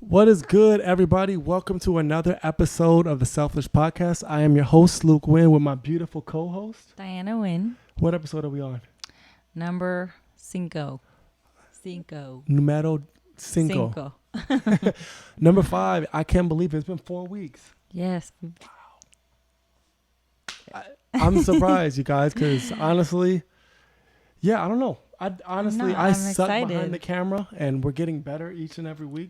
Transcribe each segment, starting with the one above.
What is good, everybody? Welcome to another episode of the Selflish Podcast. I am your host, Luke Wynn, with my beautiful co-host, Dayana Wynn. What episode are we on? Number cinco. Numero cinco. Number 5. I can't believe it's been 4 weeks. Yes. I'm surprised, you guys, because honestly, I don't know. I suck behind the camera, and we're getting better each and every week.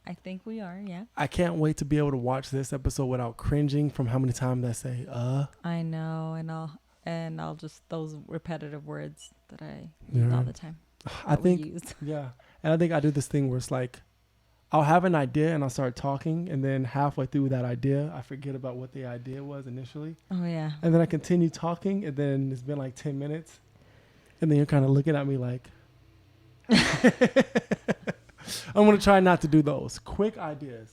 I think we are, yeah. I can't wait to be able to watch this episode without cringing from how many times I say, I know, and I'll just, those repetitive words that I use all the time. I think, and I think I do this thing where it's like, I'll have an idea and I'll start talking, and then halfway through that idea, I forget about what the idea was initially. Oh, yeah. And then I continue talking, and then it's been like 10 minutes, and then you're kind of looking at me like, I'm going to try not to do those. Quick ideas,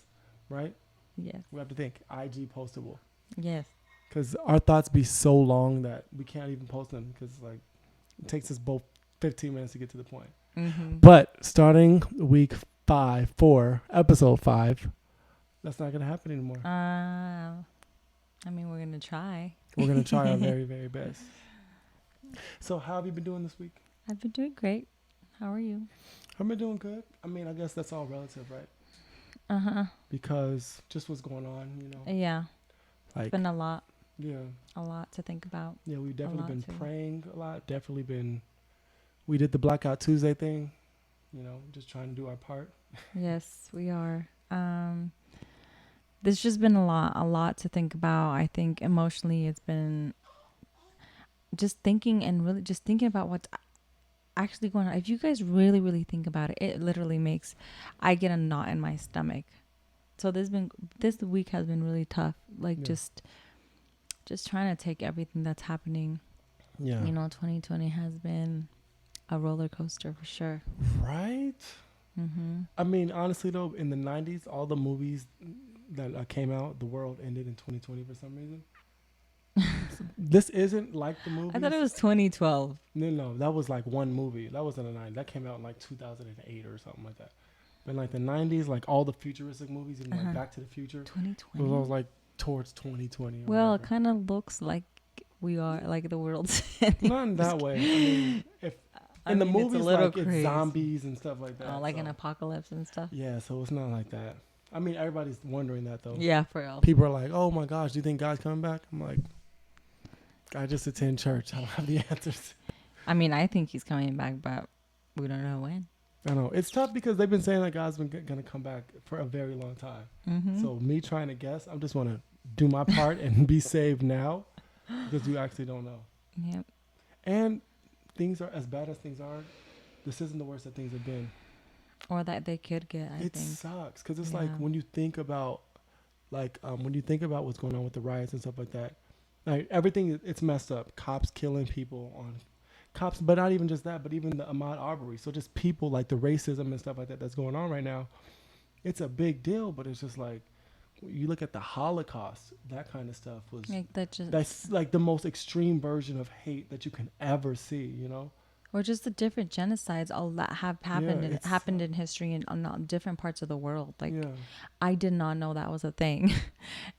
right? Yes. We have to think IG postable. Yes. Because our thoughts be so long that we can't even post them, because like it takes us both 15 minutes to get to the point. Mm-hmm. But starting week 5, episode 5, that's not going to happen anymore. I mean, we're going to try. We're going to try our very, very best. So how have you been doing this week? I've been doing great. How are you? I've been doing good. I mean, I guess that's all relative, right? Uh-huh. Because just what's going on, you know. Yeah. Like, It's been a lot. Yeah. A lot to think about. Yeah, we've definitely been too. praying a lot. Definitely been. We did the Blackout Tuesday thing, you know, just trying to do our part. Yes, we are. There's just been a lot to think about. I think emotionally it's been just thinking about what's actually going on. If you guys really think about it, it literally makes I get a knot in my stomach. So this week has been really tough. Like just trying to take everything that's happening. Yeah. You know, 2020 has been a roller coaster for sure. Right? Mm-hmm. I mean, honestly, though, in the 90s, all the movies that came out, the world ended in 2020 for some reason. This isn't like the movies. I thought it was 2012. No, that was like one movie. That was in the 90s. That came out in like 2008 or something like that. But in like the 90s, like all the futuristic movies and like Back to the Future, 2020. it was all like towards 2020. Well, it kind of looks like we are like the world's not in that way. I mean, if in the movies, it's a little like crazy. It's zombies and stuff like that. Oh, like an apocalypse and stuff. Yeah, so it's not like that. I mean, everybody's wondering that though. Yeah, for real. People are like, "Oh my gosh, do you think God's coming back?" I'm like, I just attend church. I don't have the answers. I mean, I think he's coming back, but we don't know when. I know. It's tough because they've been saying that God's been going to come back for a very long time. Mm-hmm. So me trying to guess, I just want to do my part and be saved now because you actually don't know. Yep. And things are as bad as things are. This isn't the worst that things have been. Or that they could get, I think. It sucks because it's like when you think about what's going on with the riots and stuff like that, like everything, it's messed up. Cops killing people but not even just that, but even the Ahmaud Arbery. So just people, like the racism and stuff like that that's going on right now. It's a big deal, but it's just like, you look at the Holocaust, that kind of stuff was, that's like the most extreme version of hate that you can ever see, you know? Or just the different genocides all that have happened in history and on different parts of the world. Like, I did not know that was a thing.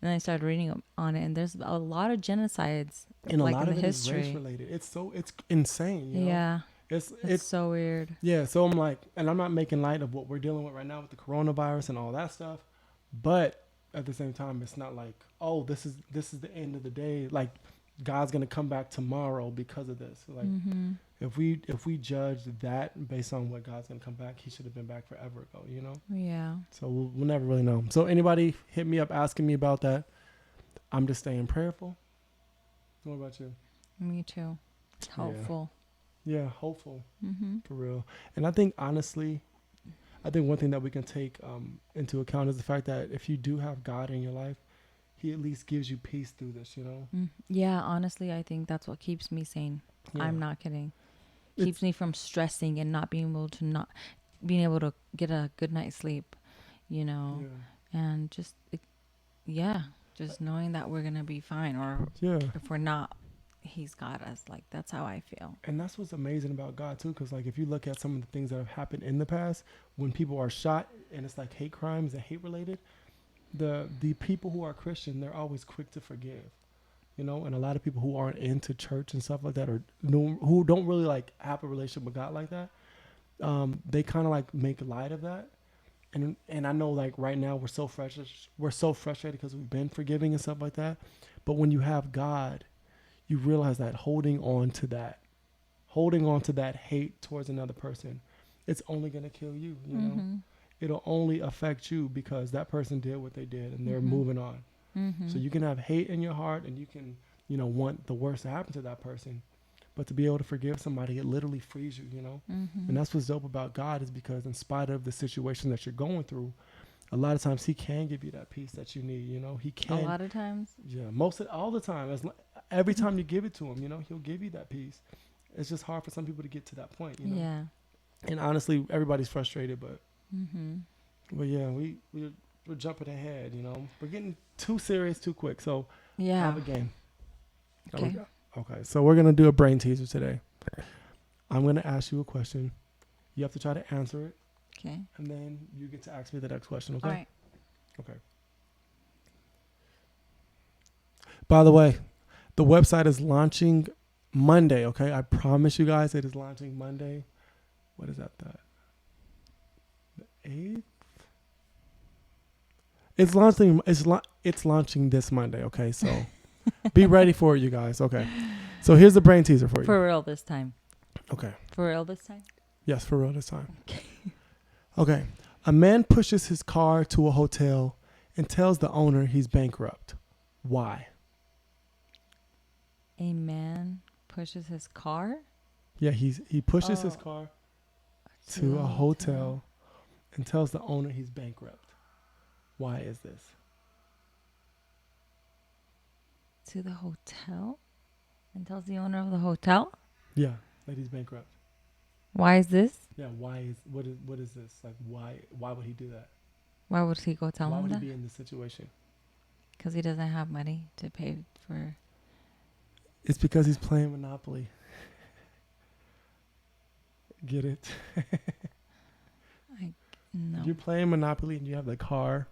And I started reading on it, and there's a lot of genocides and like a lot in of the it history. is race related. It's insane, you know? Yeah. It's so weird. Yeah, so I'm like, and I'm not making light of what we're dealing with right now with the coronavirus and all that stuff, but at the same time, it's not like, oh, this is the end of the day. Like, God's gonna come back tomorrow because of this. Like, if we judge that based on what God's gonna come back, He should have been back forever ago. You know? Yeah. So we'll never really know. So anybody hit me up asking me about that, I'm just staying prayerful. What about you? Me too. Hopeful. Yeah, hopeful. Mm-hmm. For real. And I think honestly, one thing that we can take into account is the fact that if you do have God in your life, He at least gives you peace through this, you know? Yeah, honestly, I think that's what keeps me sane. Yeah. I'm not kidding. Keeps me from stressing and not being able to get a good night's sleep, you know? Yeah. And just knowing that we're going to be fine, or if we're not, He's got us. Like, that's how I feel. And that's what's amazing about God too, because like if you look at some of the things that have happened in the past, when people are shot and it's like hate crimes and hate related, the people who are Christian, they're always quick to forgive, you know. And a lot of people who aren't into church and stuff like that, or who don't really like have a relationship with God like that, they kind of like make light of that. And I know like right now we're so frustrated because we've been forgiving and stuff like that. But when you have God, you realize that holding on to that hate towards another person, it's only going to kill you, you know. It'll only affect you because that person did what they did and they're moving on. So you can have hate in your heart and you can, you know, want the worst to happen to that person. But to be able to forgive somebody, it literally frees you, you know. And that's what's dope about God, is because in spite of the situation that you're going through, a lot of times he can give you that peace that you need, you know. He can. A lot of times? Yeah, all the time. Every time you give it to him, you know, he'll give you that peace. It's just hard for some people to get to that point, you know. Yeah. And honestly, everybody's frustrated, but yeah, we're jumping ahead, you know. We're getting too serious too quick, so have a game. Okay. Okay, so we're going to do a brain teaser today. I'm going to ask you a question. You have to try to answer it. Okay. And then you get to ask me the next question, okay? All right. Okay. By the way, the website is launching Monday, okay? I promise you guys it is launching Monday. What is that? The 8th? It's launching this Monday, okay? So be ready for it, you guys. Okay. So here's the brain teaser for you. For real this time. Okay. For real this time? Yes, for real this time. Okay. A man pushes his car to a hotel and tells the owner he's bankrupt. Why? A man pushes his car? Yeah, he pushes his car to a hotel and tells the owner he's bankrupt. Why is this? To the hotel and tells the owner of the hotel? Yeah, that he's bankrupt. Why is this? Yeah, what is this? Like why would he do that? Why would he go tell him that? Why would he be in this situation? Because he doesn't have money to pay for. It's because he's playing Monopoly. Get it? No. If you're playing Monopoly and you have the car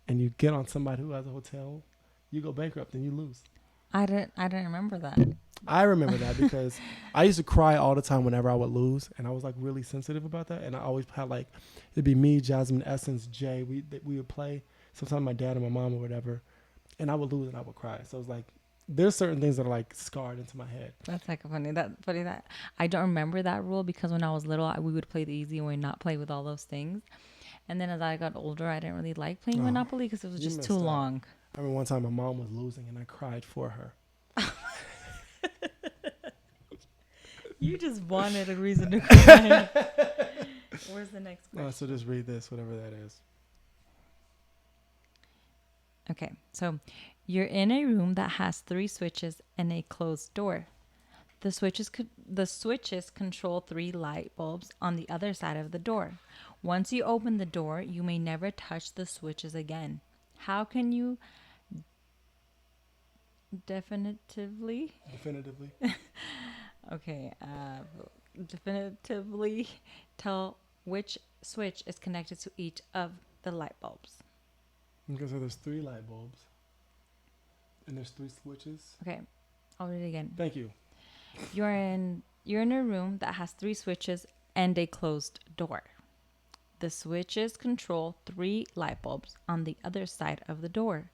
and you get on somebody who has a hotel, you go bankrupt and you lose. I didn't remember that. I remember that because I used to cry all the time whenever I would lose, and I was like really sensitive about that. And I always had like, it'd be me, Jasmine, Essence, Jay. We would play. Sometimes my dad and my mom or whatever, and I would lose and I would cry. So it's like there's certain things that are like scarred into my head. That's like funny that I don't remember that rule because when I was little, we would play the easy way, not play with all those things. And then as I got older, I didn't really like playing Monopoly because it was just too long. I remember one time my mom was losing and I cried for her. You just wanted a reason to cry. Where's the next question? So just read this, whatever that is. Okay, so you're in a room that has 3 switches and a closed door. The switches control 3 light bulbs on the other side of the door. Once you open the door, you may never touch the switches again. How can you definitively tell which switch is connected to each of the light bulbs? Okay, so there's 3 light bulbs and there's 3 switches. Okay, I'll read it again. Thank you. You're in a room that has 3 switches and a closed door. The switches control 3 light bulbs on the other side of the door.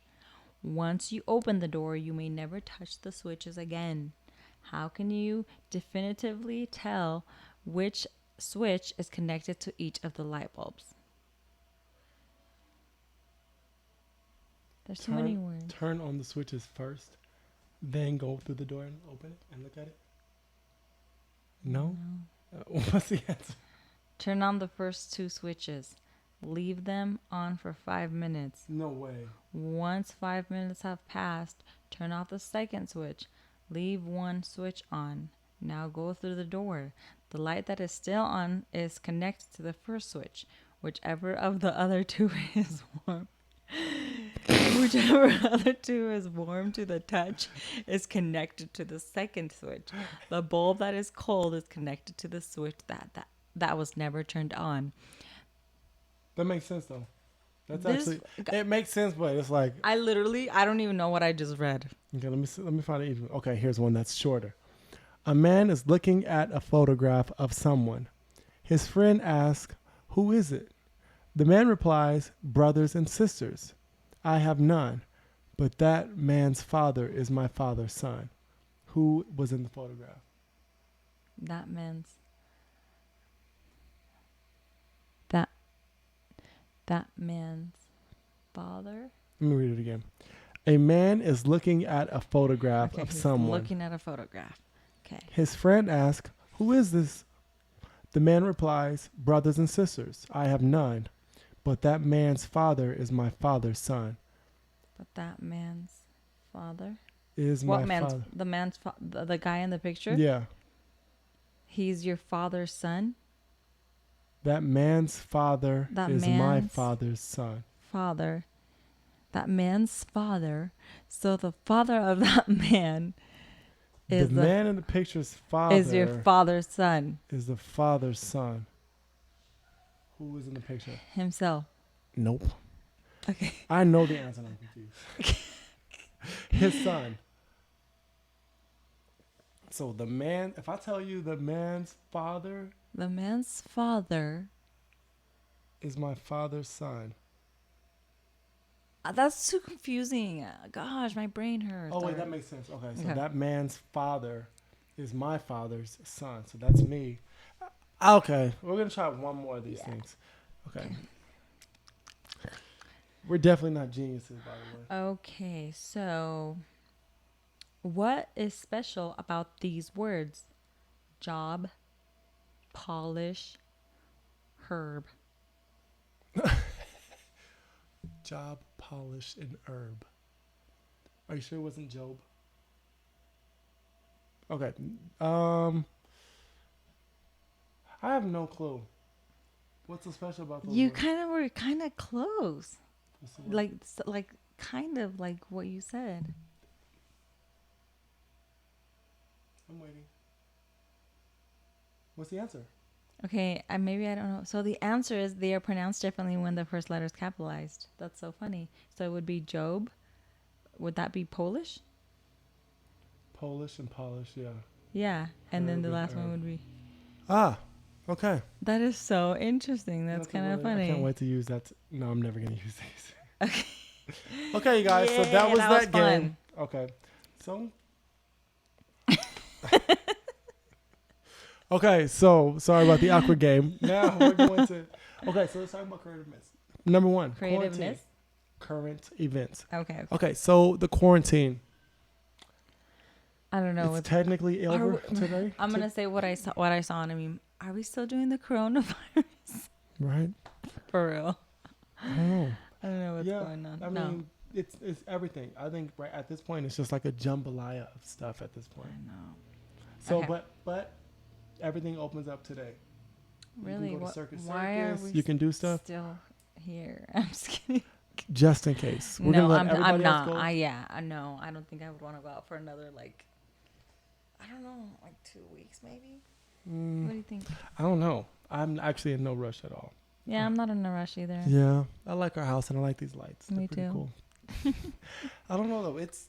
Once you open the door, you may never touch the switches again. How can you definitively tell which switch is connected to each of the light bulbs? There's too many words. Turn on the switches first, then go through the door and open it and look at it. No? What's the answer? Turn on the first 2 switches. Leave them on for 5 minutes. No way. Once 5 minutes have passed, turn off the second switch. Leave one switch on. Now go through the door. The light that is still on is connected to the first switch. Whichever of the other 2 is warm. Whichever other 2 is warm to the touch is connected to the second switch. The bulb that is cold is connected to the switch that was never turned on. That makes sense though. That's This actually it makes sense, but it's like I don't even know what I just read. okay. Let me find it. Even okay. Here's one that's shorter. A man is looking at a photograph of someone. His friend asks, "Who is it?" The man replies, "Brothers and sisters. I have none, but that man's father is my father's son." Who was in the photograph? That man's that that man's father. Let me read it again. A man is looking at a photograph Okay, of he's someone. looking at a photograph. Okay. His friend asks, "Who is this?" The man replies, "Brothers and sisters. I have none, but that man's father is my father's son." But that man's father. Is What my man's father? the man's the guy in the picture? Yeah. He's your father's son. That man's father That is my man's father's son. Father. That man's father. So the father of that man is The man in the picture's father is your father's son is the father's son. Who was in the picture? himself. Nope. Okay. I know the answer. I'm confused. His son. So the man, if I tell you the man's father The man's father. is my father's son. That's too confusing. Gosh, my brain hurts. Oh, wait, that makes sense. Okay, so that man's father is my father's son. So that's me. Okay, we're going to try one more of these things. Okay. We're definitely not geniuses, by the way. Okay, so what is special about these words? Job, polish, herb. Job, polish, and herb. Are you sure it wasn't Job? Okay. I have no clue. What's so special about those You words? were kind of close. Like kind of like what you said. I'm waiting. What's the answer? Okay, maybe I don't know. So the answer is they are pronounced differently when the first letter is capitalized. That's so funny. So it would be Job. Would that be Polish? Polish and polish, yeah. Yeah, and then the Herb and last one herb. would be. Ah, okay. That is so interesting. That's kind of funny. I can't wait to use that. No, I'm never going to use these. Okay. Okay, you guys. So that was that game. Okay. So. Okay, so sorry about the awkward game. Now we're going to. Okay, so let's talk about current events. Number one, Creativeness. Current events. Okay. Okay, so the quarantine. I don't know. It's technically over today. I'm gonna say what I saw. What I saw, and I mean, are we still doing the coronavirus? Right. For real. I don't know. I don't know what's going on. I mean, it's everything. I think right at this point, it's just like a jambalaya of stuff at this point. I know. So, Okay. but everything opens up today. Really? You can go to Circus. Why are we you can do stuff. Still here? I'm just kidding. Just in case. We're No, gonna let I'm everybody not. else go. I know. I don't think I would want to go out for another I don't know, 2 weeks maybe. What do you think? I don't know. I'm actually in no rush at all. Yeah, I'm not in a rush either. Yeah, I like our house and I like these lights. Me They're pretty too. cool. I don't know though. It's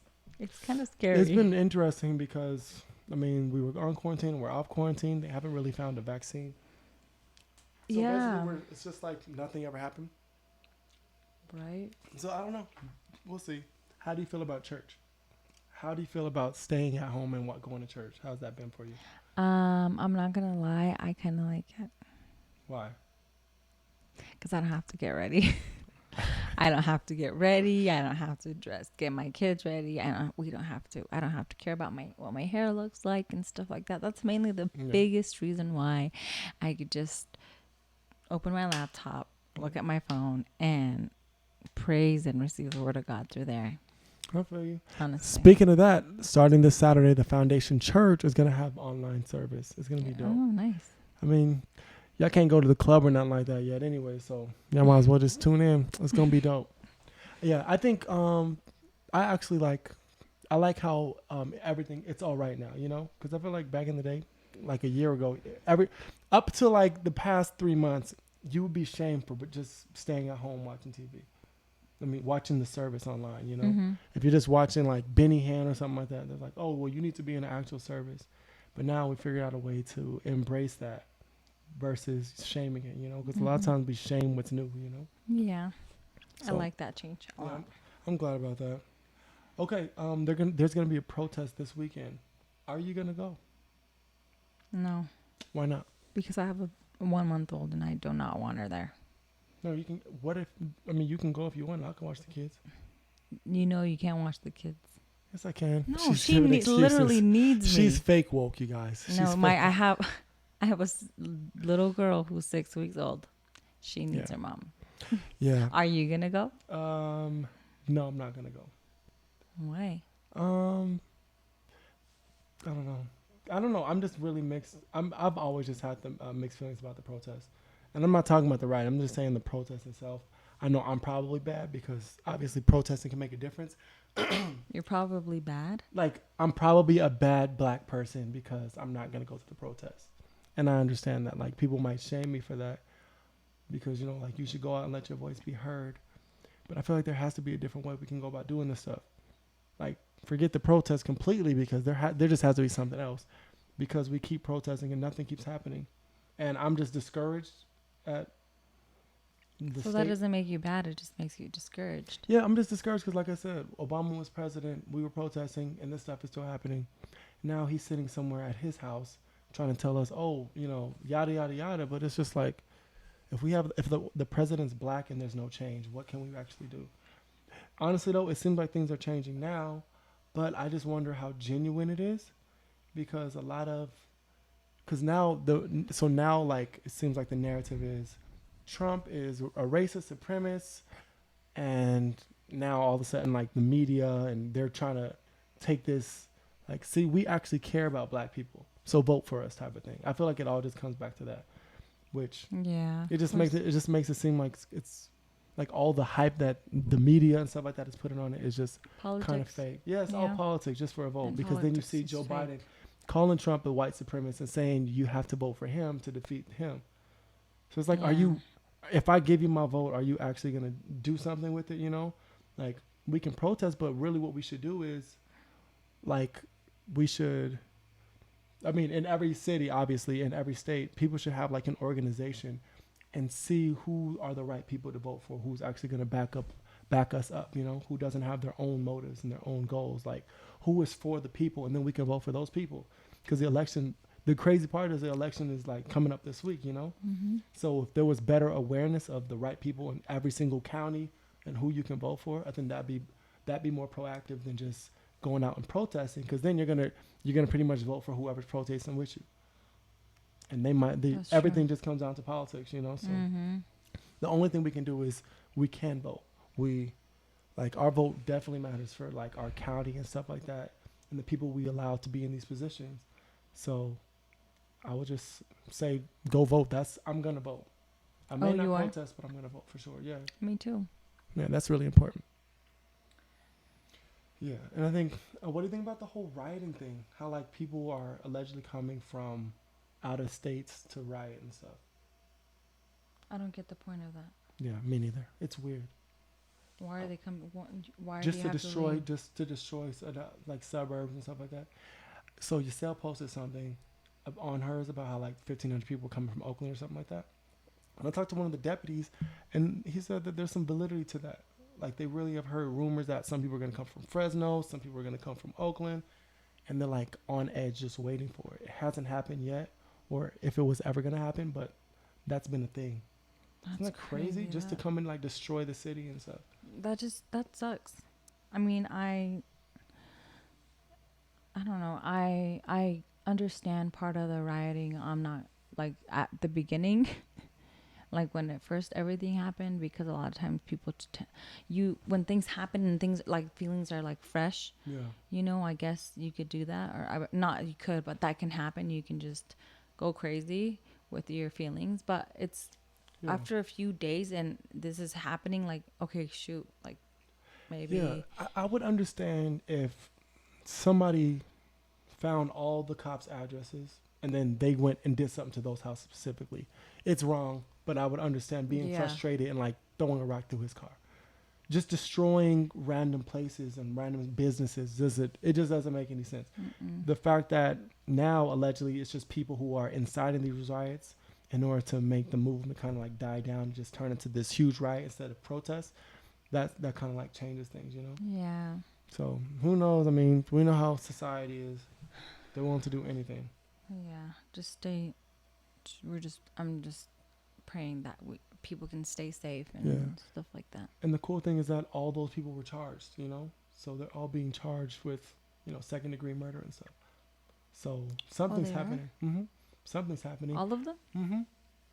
kind of scary. It's been interesting because I mean we were on quarantine, we're off quarantine. They haven't really found a vaccine. So yeah. basically it's just like nothing ever happened. Right. So I don't know. We'll see. How do you feel about church? How do you feel about staying at home and going to church? How's that been for you? I'm not gonna lie. I kind of like it. Why? Because I don't have to get ready. I don't have to get ready. I don't have to get my kids ready. I don't have to care about what my hair looks like and stuff like that. That's mainly the biggest reason why I could just open my laptop, look at my phone, and praise and receive the word of God through there. I feel you. Honestly. Speaking of that, starting this Saturday, the Foundation Church is going to have online service. It's going to be dope. Oh, nice. I mean, y'all can't go to the club or nothing like that yet anyway, so y'all might as well just tune in. It's going to be dope. Yeah, I think I actually I like how everything, it's all right now, you know? Because I feel like back in the day, like a year ago, up to like the past 3 months, you would be shamed for just staying at home watching TV. I mean, watching the service online, you know? Mm-hmm. If you're just watching like Benny Hinn or something like that, they're like, oh, well, you need to be in an actual service. But now we figured out a way to embrace that versus shaming it, you know? Because a lot of times we shame what's new, you know? Yeah. So, I like that change a lot. I'm glad about that. Okay, there's gonna be a protest this weekend. Are you gonna go? No. Why not? Because I have a 1 month old and I do not want her there. No, you can. What if? I mean, you can go if you want. I can watch the kids. You know you can't watch the kids. Yes, I can. No, she literally needs me. She's fake woke, you guys. No, I have a little girl who's 6 weeks old. She needs her mom. Yeah. Are you gonna go? No, I'm not gonna go. Why? I don't know. I'm just really mixed. I've always just had the mixed feelings about the protest, and I'm not talking about the riot. I'm just saying the protest itself. I know I'm probably bad because obviously protesting can make a difference. You're probably bad. Like I'm probably a bad black person because I'm not gonna go to the protest, and I understand that. Like people might shame me for that because you know, like you should go out and let your voice be heard. But I feel like there has to be a different way we can go about doing this stuff. Like forget the protest completely because there just has to be something else because we keep protesting and nothing keeps happening, and I'm just discouraged at the So state. that doesn't make you bad. It just makes you discouraged. Yeah, I'm just discouraged because, like I said, Obama was president. We were protesting, and this stuff is still happening. Now he's sitting somewhere at his house trying to tell us, oh, you know, yada yada yada. But it's just like, if the president's black and there's no change, what can we actually do? Honestly, though, it seems like things are changing now, but I just wonder how genuine it is because now like it seems like the narrative is Trump is a racist supremacist, and now all of a sudden like the media and they're trying to take this like, see, we actually care about black people, so vote for us type of thing. I feel like it all just comes back to that, which it just makes it seem like it's like all the hype that the media and stuff like that is putting on it is just kind of fake. Yeah, it's all politics just for a vote. And because then you see Joe Biden calling Trump a white supremacist and saying you have to vote for him to defeat him. So it's like, if I give you my vote, are you actually going to do something with it, you know? Like, we can protest, but really what we should do is, like, in every city, obviously, in every state, people should have, like, an organization and see who are the right people to vote for, who's actually going to back us up, you know, who doesn't have their own motives and their own goals, like who is for the people, and then we can vote for those people. Because the crazy part is the election is like coming up this week, you know? Mm-hmm. So if there was better awareness of the right people in every single county and who you can vote for, I think that'd be more proactive than just going out and protesting, because then you're gonna pretty much vote for whoever's protesting with you. And everything just comes down to politics, you know? So the only thing we can do is we can vote. Our vote definitely matters for like our county and stuff like that, and the people we allow to be in these positions. So I would just say, go vote. I'm going to vote. I may not protest, but I'm going to vote for sure. Yeah. Me too. Yeah, that's really important. Yeah. And I think, what do you think about the whole rioting thing? How like people are allegedly coming from out of states to riot and stuff. I don't get the point of that. Yeah, me neither. It's weird. Why are they coming? Why just to destroy like suburbs and stuff like that. So Giselle posted something on hers about how like 1,500 people coming from Oakland or something like that. And I talked to one of the deputies, and he said that there's some validity to that. Like they really have heard rumors that some people are going to come from Fresno, some people are going to come from Oakland, and they're like on edge just waiting for it. It hasn't happened yet, or if it was ever going to happen, but that's been a thing. Isn't that crazy? Just to come and like destroy the city and stuff. That sucks. I mean, I don't know. I understand part of the rioting. I'm not like at the beginning, like when at first everything happened, because a lot of times people, when things happen and things like feelings are like fresh, you know, I guess you could do that, or not you could, but that can happen. You can just go crazy with your feelings, but it's after a few days and this is happening, like, okay, shoot, like maybe. Yeah, I would understand if somebody found all the cops' addresses and then they went and did something to those houses specifically. It's wrong. but I would understand being Yeah. frustrated and like throwing a rock through his car. Just destroying random places and random businesses, it just doesn't make any sense. Mm-mm. The fact that now allegedly it's just people who are inciting these riots in order to make the movement kind of like die down and just turn into this huge riot instead of protest, that kind of like changes things, you know? Yeah. So who knows? I mean, we know how society is. They're willing to do anything. Yeah. Just stay. I'm just praying that people can stay safe and stuff like that. And the cool thing is that all those people were charged, you know? So they're all being charged with, second degree murder and stuff. So something's happening. Mm-hmm. Something's happening. All of them? Mm-hmm.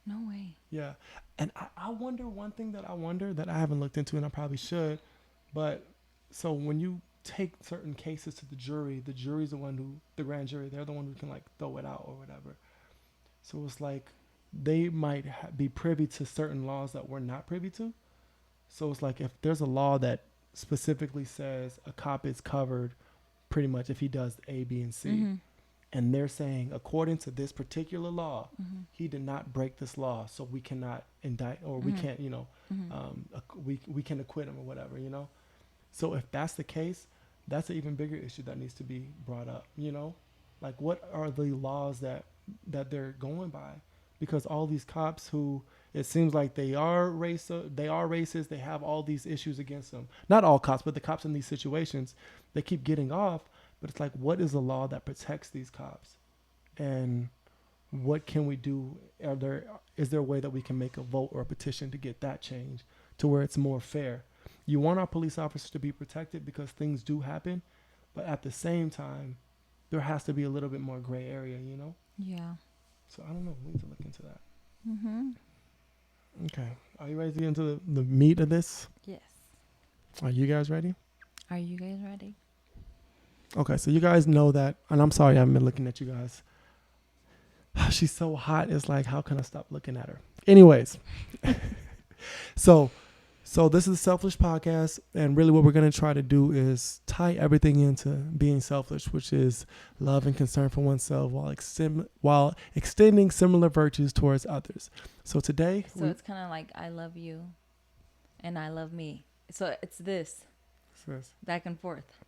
No way. Yeah. And I wonder, one thing that I wonder that I haven't looked into, and I probably should, but so when you take certain cases to the jury's the grand jury, they're the one who can like throw it out or whatever. So it's like they might be privy to certain laws that we're not privy to. So it's like if there's a law that specifically says a cop is covered pretty much if he does A, B, and C, Mm-hmm. and they're saying according to this particular law, Mm-hmm. he did not break this law, so we cannot indict or we can't, we can acquit him or whatever, So if that's the case, that's an even bigger issue that needs to be brought up, Like what are the laws that they're going by? Because all these cops who it seems like they are racist, they have all these issues against them. Not all cops, but the cops in these situations, they keep getting off. But it's like, what is the law that protects these cops? And what can we do? Is there a way that we can make a vote or a petition to get that change to where it's more fair? You want our police officers to be protected because things do happen, but at the same time, there has to be a little bit more gray area, Yeah. So I don't know. We need to look into that. Mm-hmm. Okay. Are you ready to get into the meat of this? Yes. Are you guys ready? Are you guys ready? Okay, so you guys know that, and I'm sorry I haven't been looking at you guys. She's so hot. It's like, how can I stop looking at her? Anyways, so this is the Selflish Podcast, and really what we're going to try to do is tie everything into being selfish, which is love and concern for oneself while extending similar virtues towards others. So today... So it's kind of like I love you and I love me. So it's this. Back and forth.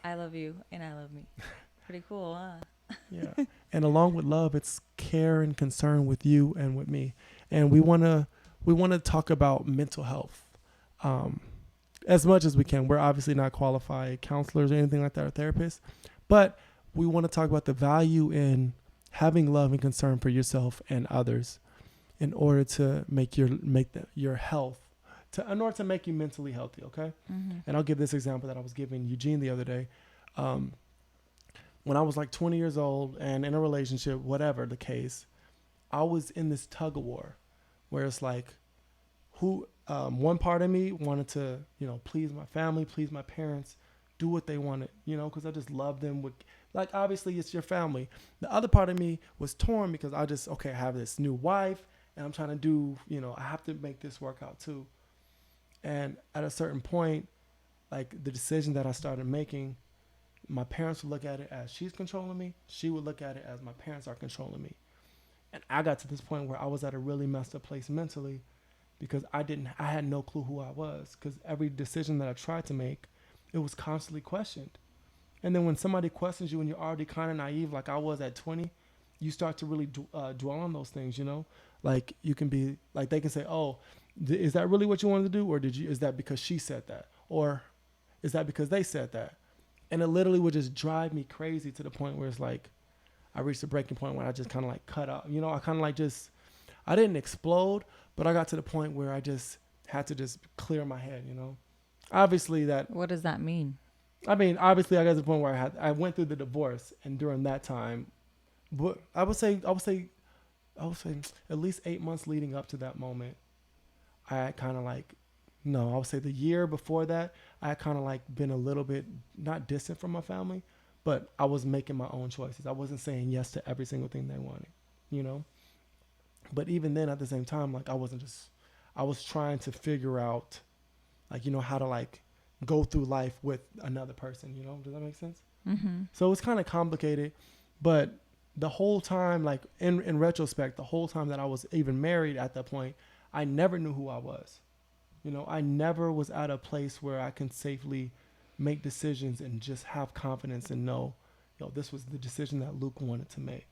I love you and I love me. Pretty cool, huh? Yeah. And along with love, it's care and concern with you and with me. And we want to talk about mental health. As much as we can. We're obviously not qualified counselors or anything like that or therapists, but we want to talk about the value in having love and concern for yourself and others in order to make your health, in order to make you mentally healthy. Okay. Mm-hmm. And I'll give this example that I was giving Eugene the other day. When I was like 20 years old and in a relationship, whatever the case, I was in this tug of war where it's like, one part of me wanted to, please my family, please my parents, do what they wanted, because I just love them. Like, obviously it's your family. The other part of me was torn because I have this new wife and I'm trying to do, I have to make this work out too. And at a certain point, like the decision that I started making, my parents would look at it as she's controlling me. She would look at it as my parents are controlling me. And I got to this point where I was at a really messed up place mentally because I had no clue who I was, because every decision that I tried to make, it was constantly questioned. And then when somebody questions you and you're already kind of naive, like I was at 20, you start to really dwell on those things, Like you can be like, they can say, oh, is that really what you wanted to do? Or is that because she said that? Or is that because they said that? And it literally would just drive me crazy to the point where it's like, I reached a breaking point where I just kind of like cut out, I kind of like I didn't explode, but I got to the point where I just had to just clear my head, Obviously that. What does that mean? I mean, obviously I got to the point where I went through the divorce, and during that time, but I would say at least 8 months leading up to that moment, I had kind of like, no, I would say the year before that, I had kind of like been a little bit, not distant from my family, but I was making my own choices. I wasn't saying yes to every single thing they wanted, But even then, at the same time, like I was trying to figure out, like, how to like go through life with another person, Does that make sense? Mm-hmm. So it's kind of complicated, but the whole time, like in retrospect, the whole time that I was even married at that point, I never knew who I was. You know, I never was at a place where I can safely make decisions and just have confidence and know, yo, this was the decision that Luke wanted to make.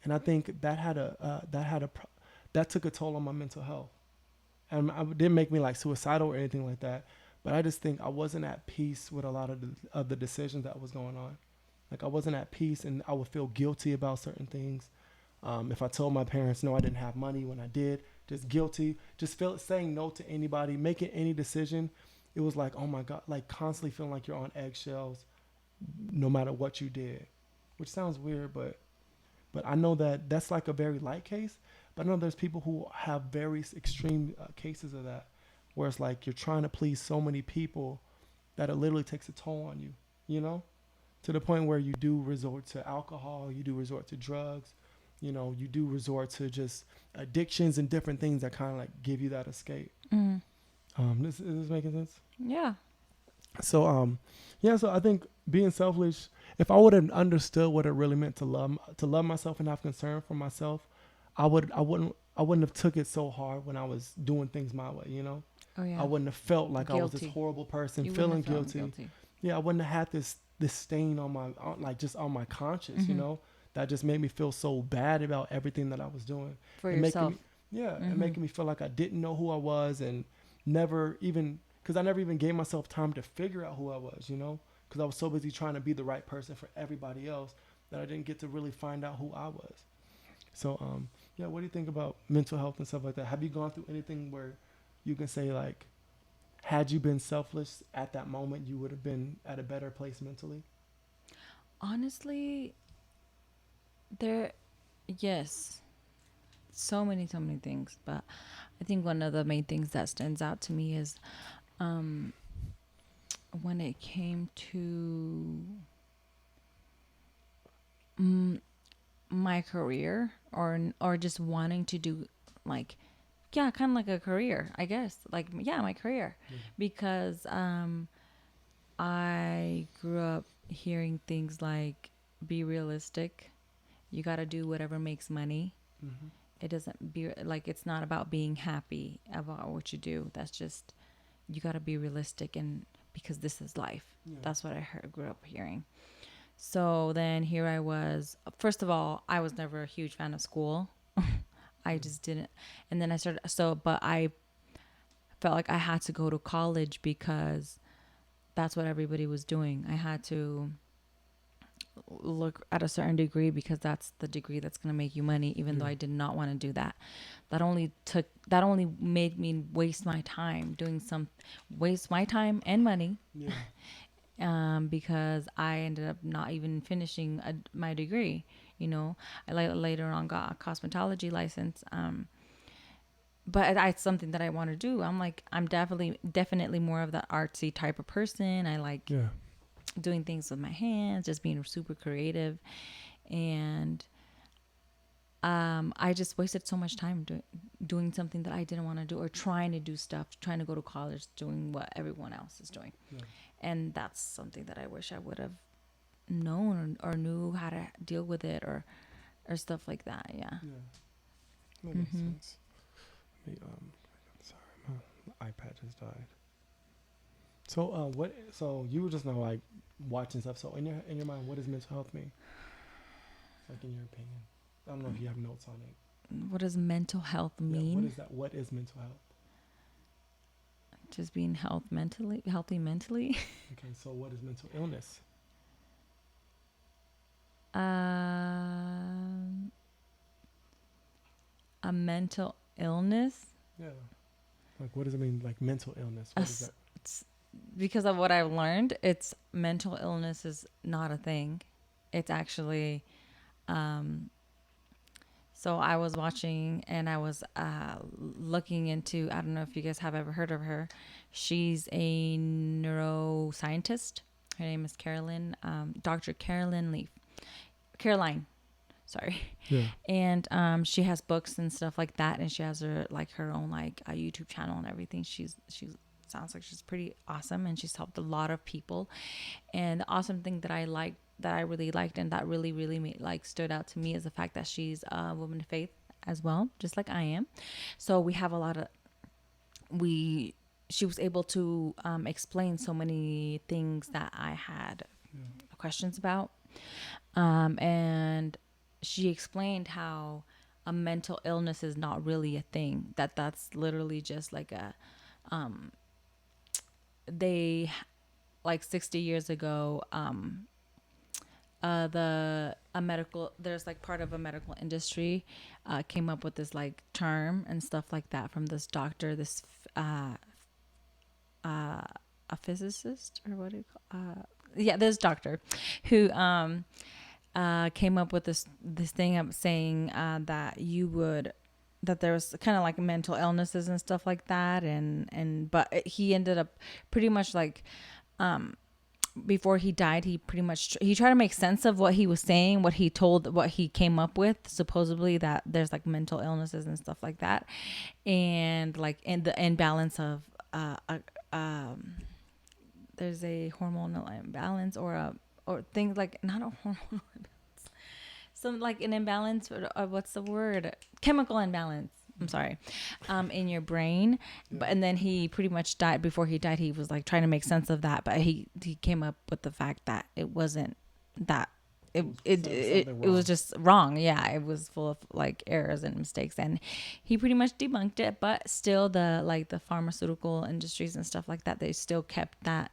And I think that took a toll on my mental health. And it didn't make me like suicidal or anything like that, but I just think I wasn't at peace with a lot of the decisions that was going on. Like I wasn't at peace, and I would feel guilty about certain things. If I told my parents no, I didn't have money when I did, just guilty, just saying no to anybody, making any decision. It was like, oh my God, like constantly feeling like you're on eggshells, no matter what you did, which sounds weird, but I know that that's like a very light case. But I know there's people who have very extreme cases of that, where it's like you're trying to please so many people that it literally takes a toll on you, you know, to the point where you do resort to alcohol, you do resort to drugs, you know, you do resort to just addictions and different things that kind of like give you that escape. Mm. Is this making sense? Yeah. So so I think being selfish, if I would have understood what it really meant to love myself and have concern for myself, I wouldn't have took it so hard when I was doing things my way, you know? Oh yeah. I wouldn't have felt like I was this Guilty. horrible person, You feeling wouldn't have felt guilty. Yeah, I wouldn't have had this stain on my on my conscience, you know, that just made me feel so bad about everything that I was doing. For And yourself. and making me feel like I didn't know who I was, and never even, because I never even gave myself time to figure out who I was, you know, because I was so busy trying to be the right person for everybody else that I didn't get to really find out who I was. So, what do you think about mental health and stuff like that? Have you gone through anything where you can say, like, had you been selfless at that moment, you would have been at a better place mentally? Honestly, yes, so many things. But I think one of the main things that stands out to me is when it came to my career, or just wanting to do, like, yeah, kind of like a career, I guess, like, yeah, my career. Because I grew up hearing things like, be realistic, you got to do whatever makes money. Mm-hmm. It doesn't be like, it's not about being happy about what you do. That's just, you got to be realistic, and because this is life. That's what I grew up hearing. So then here I was. First of all, I was never a huge fan of school. I just didn't. And then I started. But I felt like I had to go to college because that's what everybody was doing. I had to look at a certain degree because that's the degree that's going to make you money, even though I did not want to do that. That only made me waste my time waste my time and money. Because I ended up not even finishing my degree. You know, I later on got a cosmetology license. But it's something that I want to do. I'm definitely more of the artsy type of person. I like doing things with my hands, just being super creative. And I just wasted so much time doing something that I didn't want to do, or trying to do stuff, trying to go to college, doing what everyone else is doing. And that's something that I wish I would have known, or knew how to deal with it, or stuff like that. That makes sense. Sorry, my iPad just died. So so you were just now like watching stuff. So in your mind, what does mental health mean? Like, in your opinion, I don't know if you have notes on it. What does mental health mean? What is that? What is mental health? Just being healthy mentally. Okay, so what is mental illness? A mental illness. Yeah. Like, what does it mean? Like, mental illness. What is that? Because of what I've learned, it's mental illness is not a thing. It's actually, so I was watching, and I was looking into, I don't know if you guys have ever heard of her. She's a neuroscientist. Her name is Dr. Caroline, sorry. Yeah. And she has books and stuff like that, and she has her own a YouTube channel and everything. She's sounds like she's pretty awesome, and she's helped a lot of people. And the awesome thing that I like that I really liked and that really like stood out to me is the fact that she's a woman of faith as well, just like I am. So we have a lot of we she was able to explain so many things that I had questions about. And she explained how a mental illness is not really a thing, that's literally just like a they like 60 years ago, the a medical there's like part of a medical industry came up with this like term and stuff like that from this doctor, this a physicist, or what do you call yeah, this doctor who came up with this thing of saying that you would that there was kind of like mental illnesses and stuff like that, and but he ended up pretty much like before he died, he pretty much he tried to make sense of what he was saying, what he came up with, supposedly that there's like mental illnesses and stuff like that, and like in the imbalance of there's a hormonal imbalance or things like not a hormonal imbalance, some like an imbalance or what's the word, chemical imbalance, I'm sorry, in your brain. But and then he pretty much died. Before he died, he was like trying to make sense of that, but he came up with the fact that it wasn't that it was just wrong. Yeah, it was full of like errors and mistakes, and he pretty much debunked it. But still, the pharmaceutical industries and stuff like that, they still kept that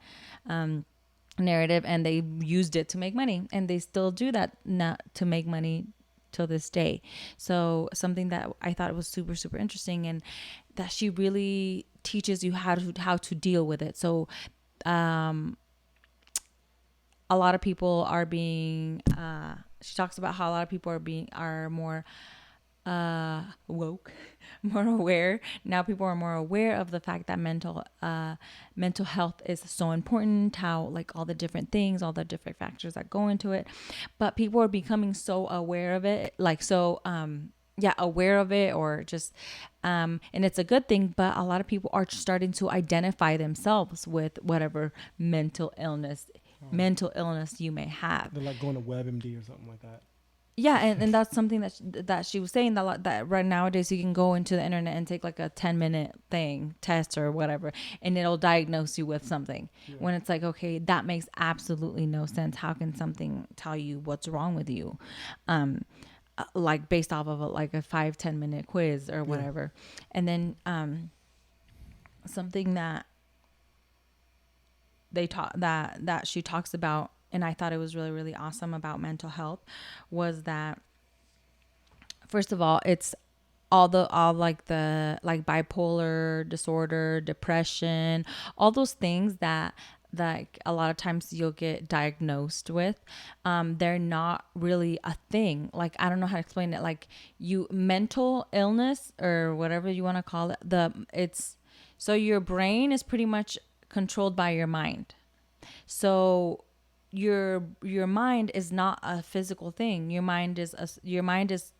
narrative, and they used it to make money, and they still do that not to make money till this day. So something that I thought was super super interesting, and that she really teaches you how to deal with it. So a lot of people are being she talks about how a lot of people are more woke, more aware. Now people are more aware of the fact that mental health is so important, how like all the different things, all the different factors that go into it. But people are becoming so aware of it, like so aware of it, or just and it's a good thing, but a lot of people are starting to identify themselves with whatever mental illness you may have. They're like going to WebMD or something like that. Yeah, and that's something that she was saying, that right nowadays you can go into the internet and take like a 10-minute test or whatever, and it'll diagnose you with something. Yeah. When it's like, okay, that makes absolutely no sense. How can something tell you what's wrong with you? Like based off of like a 5-10 minute quiz or whatever. Yeah. And then something that they taught that she talks about, and I thought it was really really awesome about mental health, was that first of all, it's all like the like bipolar disorder, depression, all those things that like a lot of times you'll get diagnosed with, they're not really a thing. Like, I don't know how to explain it. Like, mental illness or whatever you want to call it, so your brain is pretty much controlled by your mind. So your mind is not a physical thing. Your mind is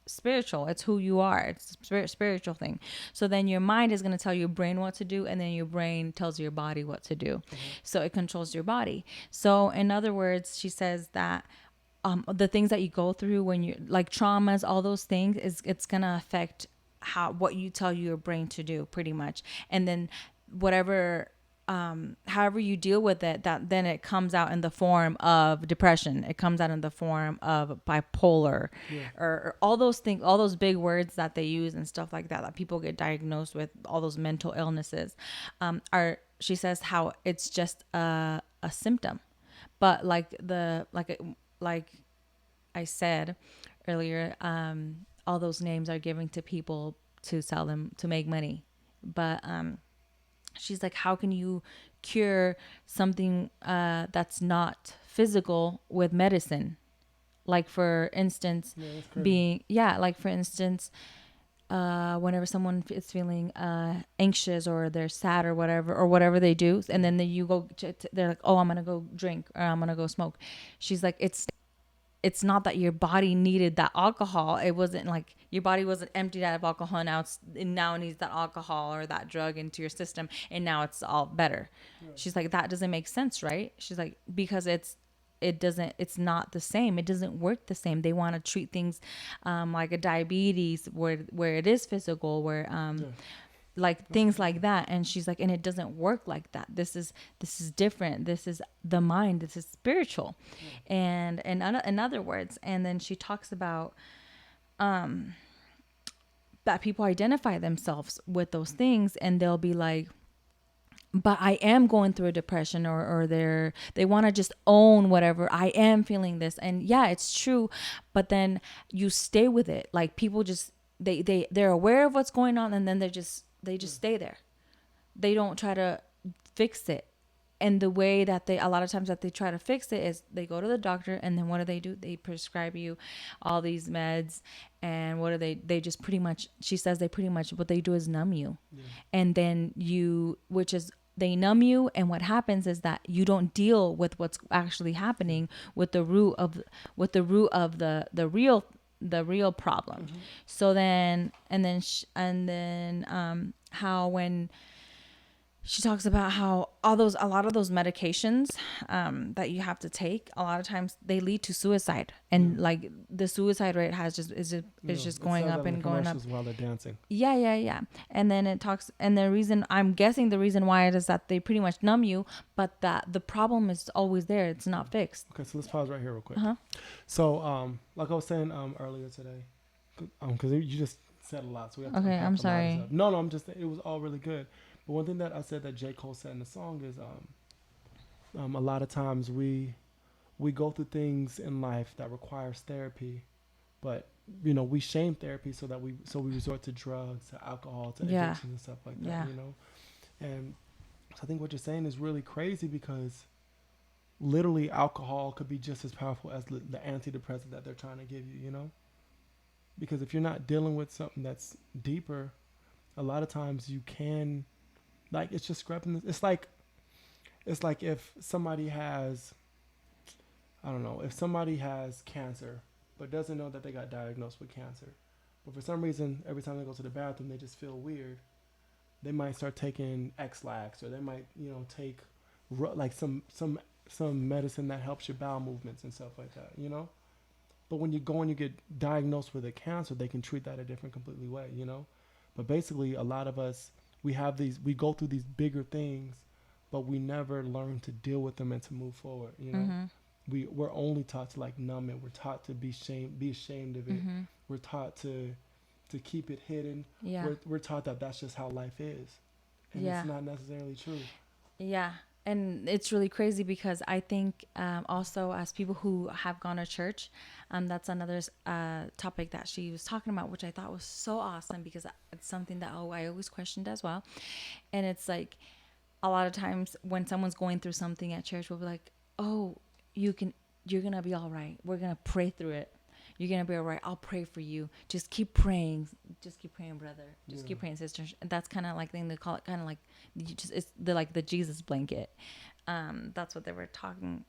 spiritual. It's who you are. It's a spiritual thing. So then your mind is going to tell your brain what to do, and then your brain tells your body what to do. Mm-hmm. So it controls your body. So in other words, she says that the things that you go through when you're like traumas, all those things, it's going to affect what you tell your brain to do, pretty much. And then whatever however you deal with it, that then it comes out in the form of depression. It comes out in the form of bipolar, or all those things, all those big words that they use and stuff like that people get diagnosed with, all those mental illnesses, she says how it's just a symptom. But like I said earlier, all those names are given to people to sell them to make money. But she's like, how can you cure something that's not physical with medicine? Like, for instance, whenever someone is feeling anxious or they're sad or whatever they do, and then you go, they're like, oh, I'm going to go drink or I'm going to go smoke. She's like, it's not that your body needed that alcohol. It wasn't like your body wasn't emptied out of alcohol. Now it needs that alcohol or that drug into your system, and now it's all better. Yeah. She's like, that doesn't make sense, right? She's like, because it's it's not the same. It doesn't work the same. They want to treat things like a diabetes where it is physical, where Yeah. like things like that. And she's like, and it doesn't work like that. This is different. This is the mind. This is spiritual. And in other words, and then she talks about that people identify themselves with those things, and they'll be like, but I am going through a depression, or they want to just own whatever, I am feeling this. And yeah, it's true, but then you stay with it. Like people just they're aware of what's going on, and then they just stay there. They don't try to fix it. And the way that a lot of times that they try to fix it is they go to the doctor, and then what do? They prescribe you all these meds. And what do they just pretty much, she says, they pretty much, what they do is numb you. Yeah. And then they numb you. And what happens is that you don't deal with what's actually happening with the root of the real problem. Mm-hmm. So then, how when she talks about how a lot of those medications that you have to take, a lot of times they lead to suicide, and like the suicide rate is just going up and going up while they're dancing. Yeah. And then it talks, and the reason why it is that they pretty much numb you, but that the problem is always there. It's not fixed. Okay, so let's pause right here real quick. Uh-huh. So like I was saying earlier today, because you just said a lot, so we have to. Okay, I'm sorry. No, it was all really good. But one thing that I said that J. Cole said in the song is a lot of times we go through things in life that requires therapy, but we shame therapy so we resort to drugs, to alcohol, to addiction and stuff like that. And so I think what you're saying is really crazy, because literally alcohol could be just as powerful as the antidepressant that they're trying to give you. Because if you're not dealing with something that's deeper, a lot of times you can. Like, it's just scrapping. It's like if somebody has, I don't know, if somebody has cancer but doesn't know that they got diagnosed with cancer, but for some reason every time they go to the bathroom they just feel weird, they might start taking X-Lax, or they might take like some medicine that helps your bowel movements and stuff like that. But when you go and you get diagnosed with a cancer, they can treat that a different completely way. But basically, a lot of us, we go through these bigger things, but we never learn to deal with them and to move forward. Mm-hmm. We're only taught to numb it. We're taught to be ashamed of it. Mm-hmm. We're taught to keep it hidden. Yeah. We're taught that that's just how life is, and it's not necessarily true. Yeah. And it's really crazy, because I think also as people who have gone to church, that's another topic that she was talking about, which I thought was so awesome, because it's something that I always questioned as well. And it's like, a lot of times when someone's going through something at church, we'll be like, oh, you're going to be all right. We're going to pray through it. You're going to be all right. I'll pray for you. Just keep praying. Just keep praying, brother. Just keep praying, sister. And that's kind of like thing they call it, kind of like, it's the Jesus blanket. That's what they were talking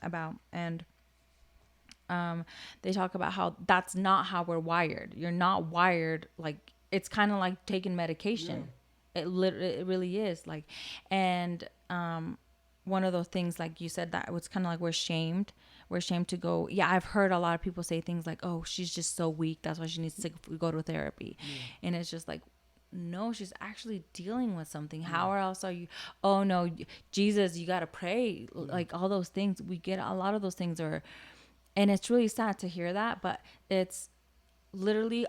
about. And they talk about how that's not how we're wired. You're not wired. Like, it's kind of like taking medication. Yeah. It really is. Like, and one of those things, like you said, that it was kind of like we're ashamed to go. Yeah, I've heard a lot of people say things like, oh, she's just so weak, that's why she needs to go to therapy. And it's just like, no, she's actually dealing with something. How else are you? Oh no, Jesus, you got to pray. Like, all those things, we get a lot of those things and it's really sad to hear that, but it's literally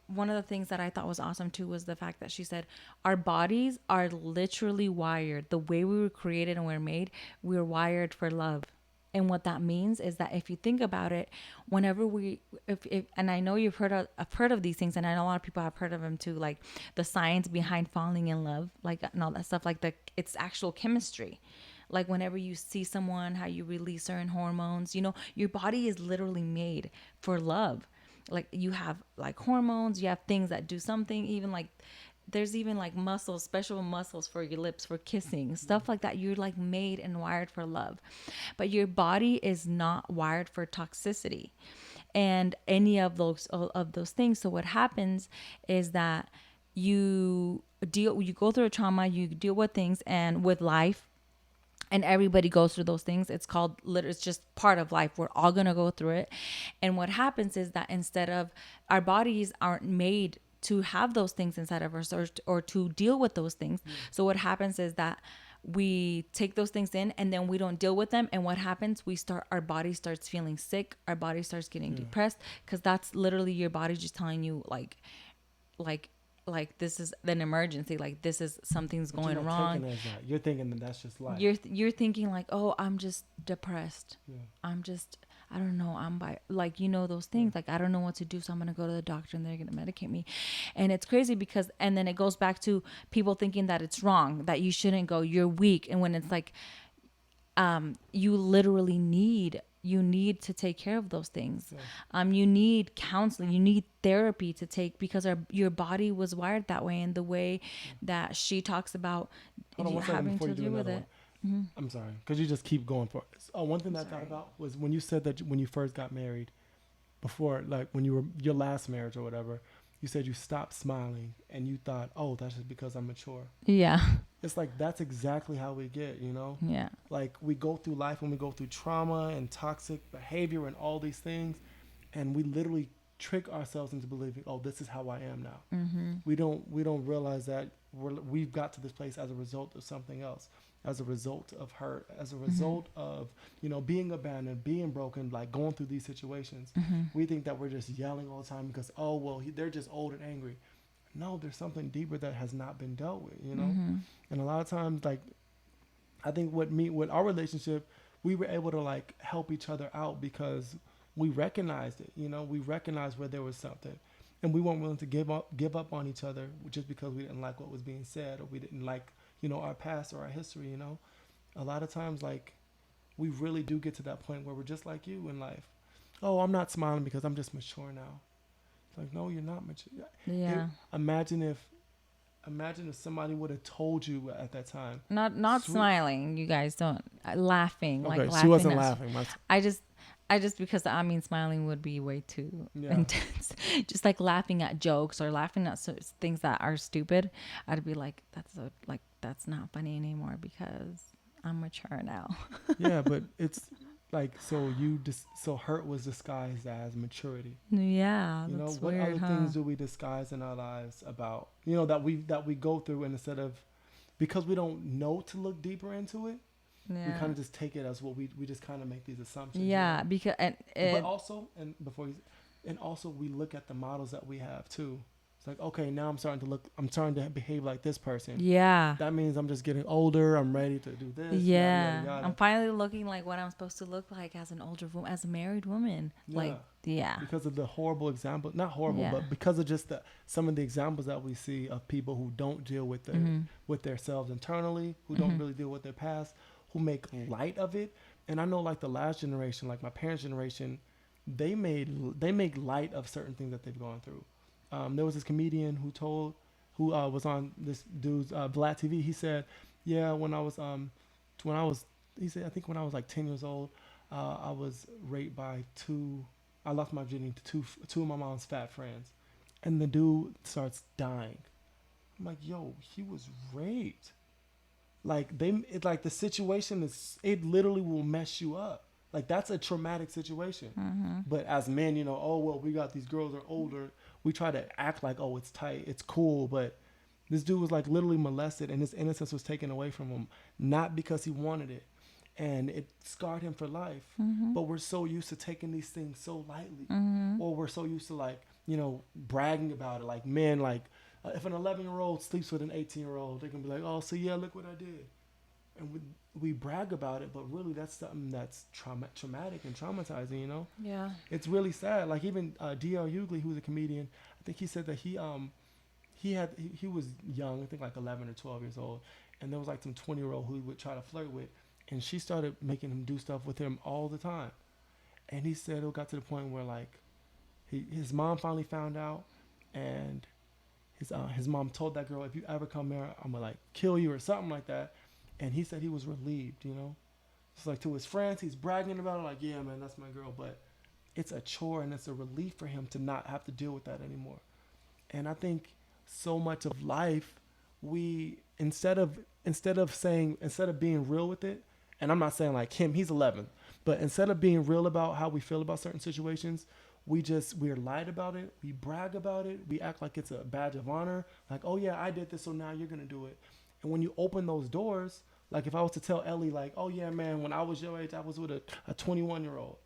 one of the things that I thought was awesome too was the fact that she said our bodies are literally wired the way we were created and we're made. We're wired for love. And what that means is that if you think about it, whenever if and I know I've heard of these things, and I know a lot of people have heard of them too, like the science behind falling in love, like, and all that stuff, like it's actual chemistry. Like, whenever you see someone, how you release certain hormones, your body is literally made for love. Like, you have like hormones, you have things that do something, even like there's even like muscles, special muscles for your lips, for kissing, stuff like that. You're like made and wired for love, but your body is not wired for toxicity and any of those things. So what happens is that you go through a trauma, you deal with things and with life, And everybody goes through those things. It's just part of life. We're all going to go through it. And what happens is that instead of, our bodies aren't made to have those things inside of us, or to deal with those things. So what happens is that we take those things in, and then we don't deal with them. And what happens, our body starts feeling sick, our body starts getting depressed, because that's literally your body just telling you like this is an emergency, like this is, something's But going you're not wrong. taking it as that. You're thinking that that's just life. You're thinking like, oh, I'm just depressed. Yeah. I don't know, I'm by, like, those things, like, I don't know what to do, so I'm gonna go to the doctor and they're gonna medicate me. And it's crazy because, and then it goes back to people thinking that it's wrong, that you shouldn't go, you're weak. And when it's like, you literally need to take care of those things. Yeah. You need counseling, you need therapy to take, because your body was wired that way. And the way that she talks about having to deal with it. Mm-hmm. I'm sorry, because you just keep going for it. One thing that I thought about was when you said that when you first got married, before, like when you were your last marriage or whatever, you said you stopped smiling and you thought, oh, that's just because I'm mature. Yeah. It's like, that's exactly how we get, Yeah. Like, we go through life and we go through trauma and toxic behavior and all these things, and we literally trick ourselves into believing, oh, this is how I am now. Mm-hmm. We don't realize that we've got to this place as a result of something else, as a result of hurt, as a result of being abandoned, being broken, like going through these situations. We think that we're just yelling all the time because, oh well, they're just old and angry. No, there's something deeper that has not been dealt with, And a lot of times, like, I think with our relationship, we were able to like help each other out because we recognized it. We recognized where there was something, and we weren't willing to give up on each other just because we didn't like what was being said, or we didn't like our past or our history. A lot of times, like, we really do get to that point where we're just like you in life. Oh, I'm not smiling because I'm just mature now. It's like, no, you're not mature. Yeah. Imagine if somebody would have told you at that time. Not smiling. You guys don't laughing. Okay, like laughing. She wasn't laughing. I just because smiling would be way too intense. Just like laughing at jokes or laughing at things that are stupid. I'd be like, that's not funny anymore because I'm mature now. Yeah, but it's like, so hurt was disguised as maturity. Yeah, that's what weird, other things do we disguise in our lives about that we go through, and instead of, because we don't know to look deeper into it, we kind of just take it as what we just kind of make these assumptions. Yeah, because but also, and also we look at the models that we have too. It's like, okay, now I'm starting to behave like this person. Yeah. That means I'm just getting older. I'm ready to do this. Yeah. Yada, yada, yada. I'm finally looking like what I'm supposed to look like as an older woman, as a married woman. Because of the horrible example, not horrible, but because of just some of the examples that we see of people who don't deal with themselves internally, who don't really deal with their past, who make light of it. And I know, like, the last generation, like my parents' generation, they make light of certain things that they've gone through. There was this comedian who was on this dude's Black TV. He said, yeah, he said, I think when I was like 10 years old, I was raped by I lost my virginity to two of my mom's fat friends. And the dude starts dying. I'm like, yo, he was raped. Like, the situation it literally will mess you up. Like, that's a traumatic situation. But as men, oh, well, we got these girls that are older. We try to act like, oh, it's tight, it's cool. But this dude was like literally molested, and his innocence was taken away from him, not because he wanted it. And it scarred him for life. But we're so used to taking these things so lightly. Or we're so used to, like, bragging about it. Like, men, like, if an 11-year-old sleeps with an 18-year-old, they can be like, oh, so yeah, look what I did. And we brag about it, but really that's something that's traumatic and traumatizing, Yeah. It's really sad. Like, even D.L. Hughley, who's a comedian, I think he said that he was young, I think like 11 or 12 years old, and there was like some 20-year-old who he would try to flirt with, and she started making him do stuff with him all the time. And he said it got to the point where, like, his mom finally found out, and his mom told that girl, if you ever come here, I'm gonna, like, kill you or something like that. And he said he was relieved, It's like, to his friends, he's bragging about it, like, yeah, man, that's my girl. But it's a chore, and it's a relief for him to not have to deal with that anymore. And I think so much of life, we instead of being real with it, And I'm not saying like him, he's 11. But instead of being real about how we feel about certain situations, we're lied about it. We brag about it. We act like it's a badge of honor. Like, oh yeah, I did this, so now you're gonna do it. And when you open those doors, like if I was to tell Ellie, like, oh yeah, man, when I was your age, I was with a 21-year-old.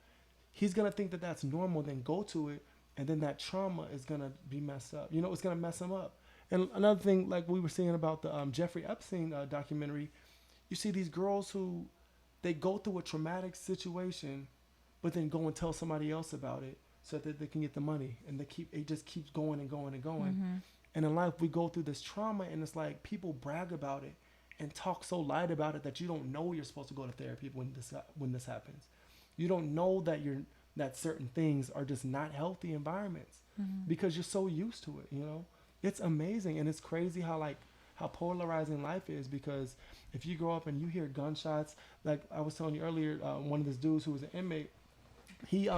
He's gonna think that that's normal. Then go to it, and then that trauma is gonna be messed up. You know, it's gonna mess him up. And another thing, like we were saying about the Jeffrey Epstein documentary, you see these girls who they go through a traumatic situation, but then go and tell somebody else about it so that they can get the money, and it just keeps going and going and going. Mm-hmm. And in life, we go through this trauma, and it's like people brag about it and talk so light about it that you don't know you're supposed to go to therapy when this happens. You don't know that certain things are just not healthy environments Mm-hmm. because you're so used to it. You know, it's amazing, and it's crazy how polarizing life is, because if you grow up and you hear gunshots, like I was telling you earlier, one of these dudes who was an inmate, he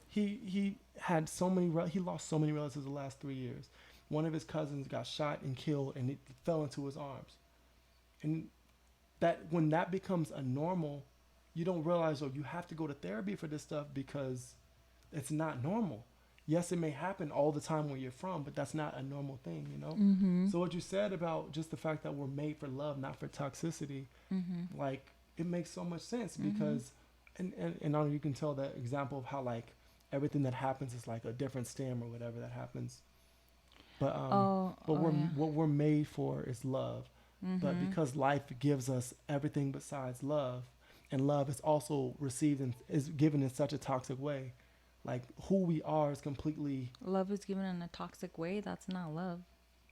he had he lost so many relatives the last 3 years. One of his cousins got shot and killed, and it fell into his arms. And that when that becomes a normal, you don't realize, oh, you have to go to therapy for this stuff because it's not normal. Yes, it may happen all the time where you're from, but that's not a normal thing, you know? Mm-hmm. So what you said about just the fact that we're made for love, not for toxicity, Mm-hmm. like it makes so much sense Mm-hmm. because, and you can tell that example of how like everything that happens is like a different stem or whatever that happens. But Yeah. what we're made for is love. But Mm-hmm. because life gives us everything besides love, and love is also received and is given in such a toxic way, like who we are is completely. Love is given in a toxic way. That's not love.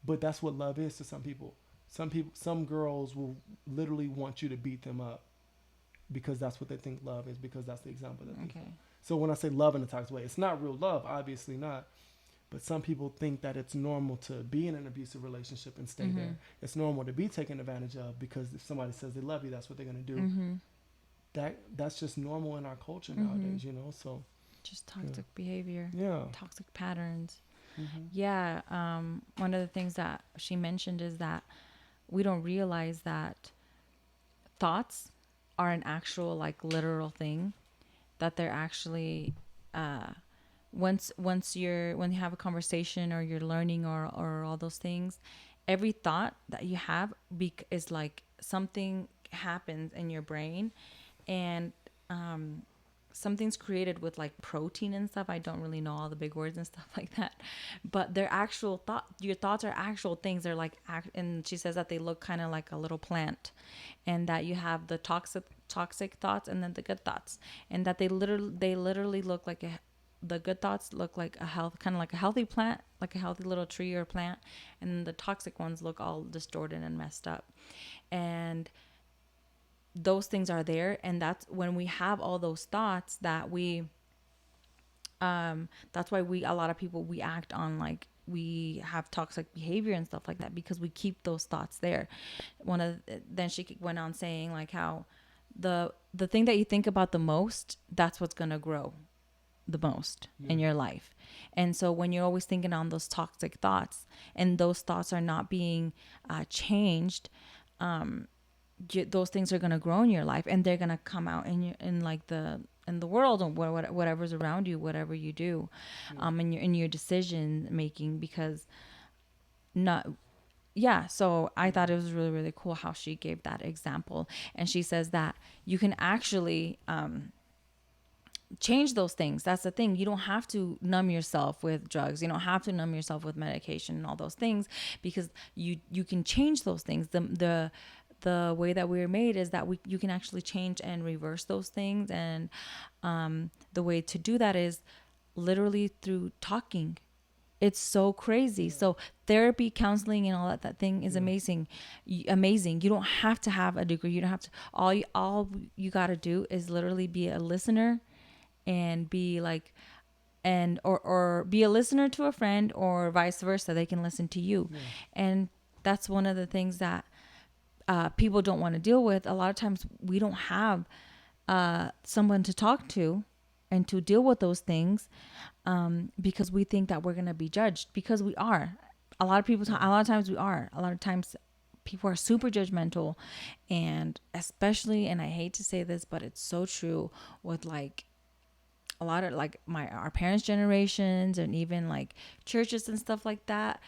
But that's what love is to some people. Some girls will literally want you to beat them up because that's what they think love is, because that's the example that they. Okay. So when I say love in a toxic way, it's not real love, obviously not. But some people think that it's normal to be in an abusive relationship and stay Mm-hmm. there. It's normal to be taken advantage of because if somebody says they love you, that's what they're gonna do. Mm-hmm. That's just normal in our culture Mm-hmm. nowadays, you know. So Just toxic behavior, yeah. toxic patterns. Mm-hmm. Yeah. One of the things that she mentioned is that we don't realize that thoughts are an actual, like, literal thing, that they're actually, when you have a conversation or you're learning or all those things, every thought that you have is like something happens in your brain, and something's created with like protein and stuff. I don't really know all the big words and stuff like that, but they're actual your thoughts are actual things. They're like and she says that they look kind of like a little plant, and that you have the toxic thoughts and then the good thoughts, and that they literally look like the good thoughts look like kind of like a healthy plant, like a healthy little tree or plant, and then the toxic ones look all distorted and messed up. And those things are there, and that's when we have all those thoughts that that's why a lot of people, we act on, like, we have toxic behavior and stuff like that, because we keep those thoughts there. Then she went on saying, like, how the thing that you think about the most, that's what's going to grow the most in your life. And so when you're always thinking on those toxic thoughts, and those thoughts are not being changed, those things are going to grow in your life, and they're going to come out in the world, and whatever's around you, whatever you do, in your decision making. Because not yeah so I thought it was really, really cool how she gave that example. And she says that you can actually change those things. That's the thing. You don't have to numb yourself with drugs. You don't have to numb yourself with medication and all those things, because you can change those things. The way that we're made is that you can actually change and reverse those things. And the way to do that is literally through talking. It's so crazy. So therapy, counseling, and all that thing is amazing. Amazing. You don't have to have a degree. You don't have to. All you got to do is literally be a listener, and be like, or be a listener to a friend, or vice versa. They can listen to you. And that's one of the things that people don't want to deal with. A lot of times we don't have someone to talk to and to deal with those things, because we think that we're going to be judged, because we are. A lot of times we are. A lot of times people are super judgmental, and especially, and I hate to say this, but it's so true with like a lot of like our parents' generations and even like churches and stuff like that.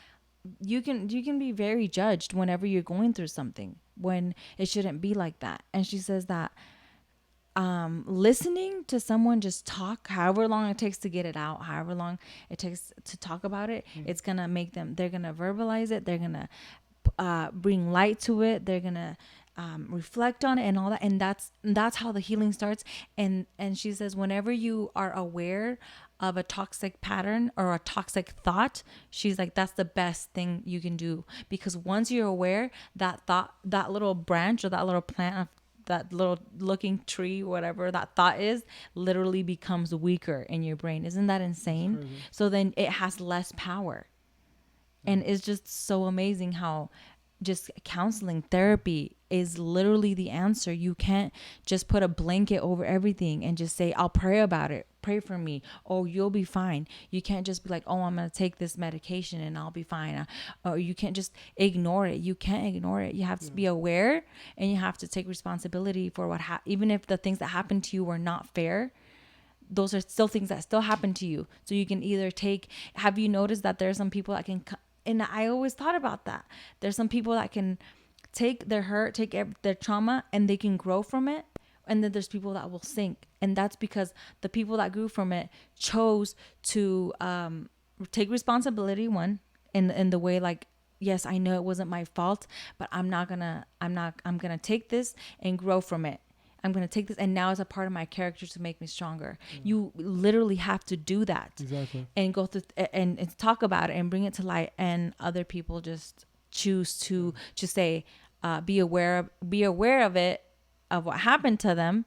You can be very judged whenever you're going through something when it shouldn't be like that. And she says that listening to someone just talk, however long it takes to get it out, however long it takes to talk about it, it's gonna make them, they're gonna verbalize it, they're gonna bring light to it, they're gonna reflect on it and all that, and that's how the healing starts. And she says whenever you are aware of a toxic pattern or a toxic thought, she's like, that's the best thing you can do, because once you're aware, that thought, that little branch or that little plant of that little looking tree, whatever that thought is, literally becomes weaker in your brain. Isn't that insane? So then it has less power. And it's just so amazing how just counseling, therapy is literally the answer. You can't just put a blanket over everything and just say, I'll pray about it. Pray for me. Oh, you'll be fine. You can't just be like, oh, I'm going to take this medication and I'll be fine. Or you can't just ignore it. You can't ignore it. You have to be aware, and you have to take responsibility for what even if the things that happened to you were not fair, those are still things that still happen to you. So you can either have you noticed that there are some people that can, and I always thought about that. There's some people that can take their hurt, their trauma, and they can grow from it. And then there's people that will sink. And that's because the people that grew from it chose to take responsibility, one, in the way like, yes, I know it wasn't my fault, but I'm going to take this and grow from it. I'm going to take this, and now it's a part of my character to make me stronger. You literally have to do that. Exactly. And go through and talk about it and bring it to light. And other people just choose to just say, be aware of it, of what happened to them.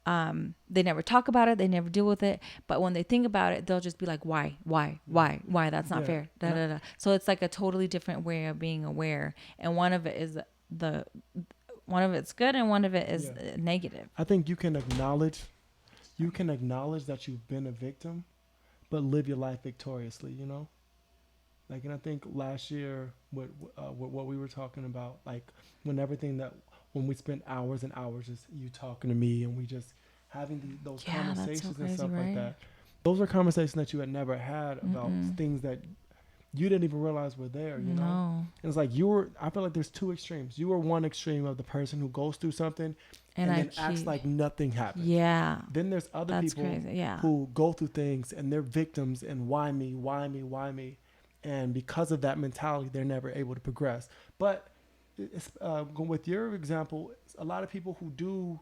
They never talk about it. They never deal with it. But when they think about it, they'll just be like, why? That's not fair. So it's like a totally different way of being aware. And one of it is one of it's good and one of it is negative. I think you can acknowledge that you've been a victim, but live your life victoriously, you know? Like, and I think last year with what we were talking about, like when we spent hours and hours just you talking to me and we just having those conversations and stuff like that. Those are conversations that you had never had about things that you didn't even realize were there, you know? And it's like I feel like there's two extremes. You were one extreme of the person who goes through something and then acts like nothing happened. Yeah. Then there's other people who go through things and they're victims and why me? And because of that mentality, they're never able to progress. But with your example, a lot of people who do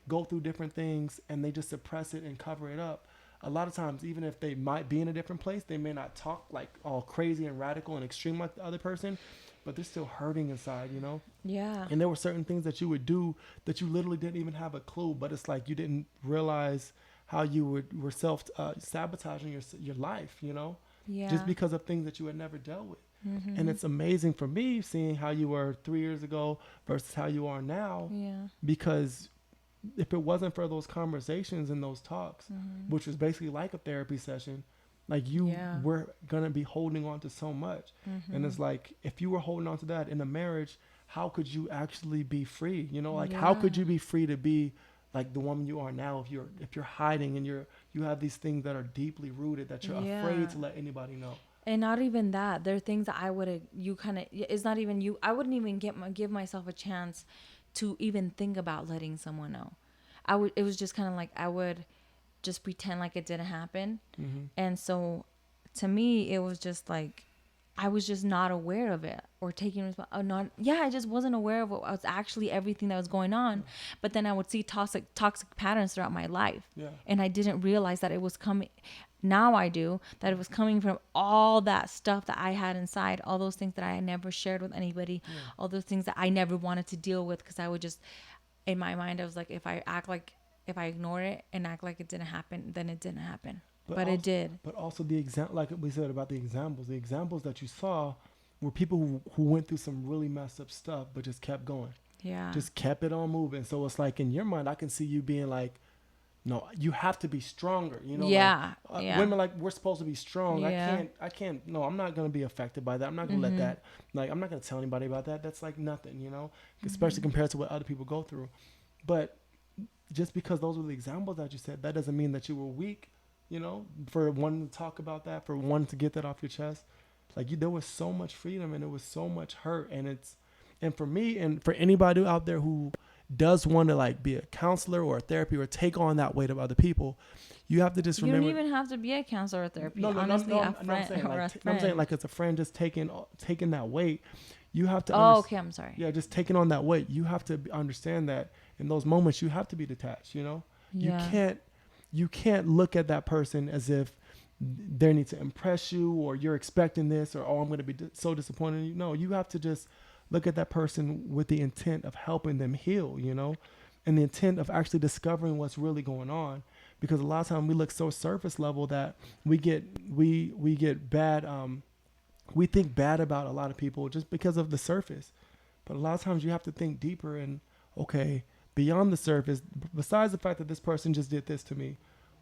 go through different things and they just suppress it and cover it up. A lot of times, even if they might be in a different place, they may not talk like all crazy and radical and extreme like the other person, but they're still hurting inside, you know? Yeah. And there were certain things that you would do that you literally didn't even have a clue, but it's like you didn't realize how you were sabotaging your life, you know? Yeah. Just because of things that you had never dealt with. And it's amazing for me seeing how you were 3 years ago versus how you are now. Yeah. Because if it wasn't for those conversations and those talks, which was basically like a therapy session, like you were going to be holding on to so much. And it's like, if you were holding on to that in a marriage, how could you actually be free? You know, like how could you be free to be like the woman you are now if you're hiding and you have these things that are deeply rooted that you're afraid to let anybody know? And not even that. There are things that I wouldn't even give myself a chance to even think about letting someone know. It was just kind of like I would just pretend like it didn't happen. And so to me, it was just like I was just not aware of it or taking responsibility. I just wasn't aware of what was actually everything that was going on. But then I would see toxic patterns throughout my life. And I didn't realize that it was coming. Now I do, that it was coming from all that stuff that I had inside, all those things that I never shared with anybody, all those things that I never wanted to deal with, because I would just, in my mind, I was like, if I ignore it and act like it didn't happen, then it didn't happen. But it did. But also like we said about the examples that you saw were people who went through some really messed up stuff, but just kept going. Yeah. Just kept it on moving. So it's like in your mind, I can see you being like no, you have to be stronger. You know, Yeah. like Yeah. women, like, we're supposed to be strong. Yeah. I can't. No, I'm not gonna be affected by that. I'm not gonna let that. Like, I'm not gonna tell anybody about that. That's like nothing. You know, especially compared to what other people go through. But just because those were the examples that you said, that doesn't mean that you were weak. You know, for wanting to talk about that, for wanting to get that off your chest. Like, there was so much freedom and there was so much hurt, and for me and for anybody out there who does want to like be a counselor or a therapy or take on that weight of other people, you have to just remember. You don't even have to be a counselor or therapy. No, Honestly, a I'm friend saying or a like friend. I'm saying like as a friend, just taking that weight. You have to. Okay. I'm sorry. Yeah, just taking on that weight. You have to understand that in those moments you have to be detached. You know, Yeah. you can't look at that person as if they need to impress you or you're expecting this or, oh, I'm going to be so disappointed in you. No, you have to just look at that person with the intent of helping them heal, you know, and the intent of actually discovering what's really going on. Because a lot of times we look so surface level that we get bad. We think bad about a lot of people just because of the surface. But a lot of times you have to think deeper and, okay, beyond the surface, besides the fact that this person just did this to me,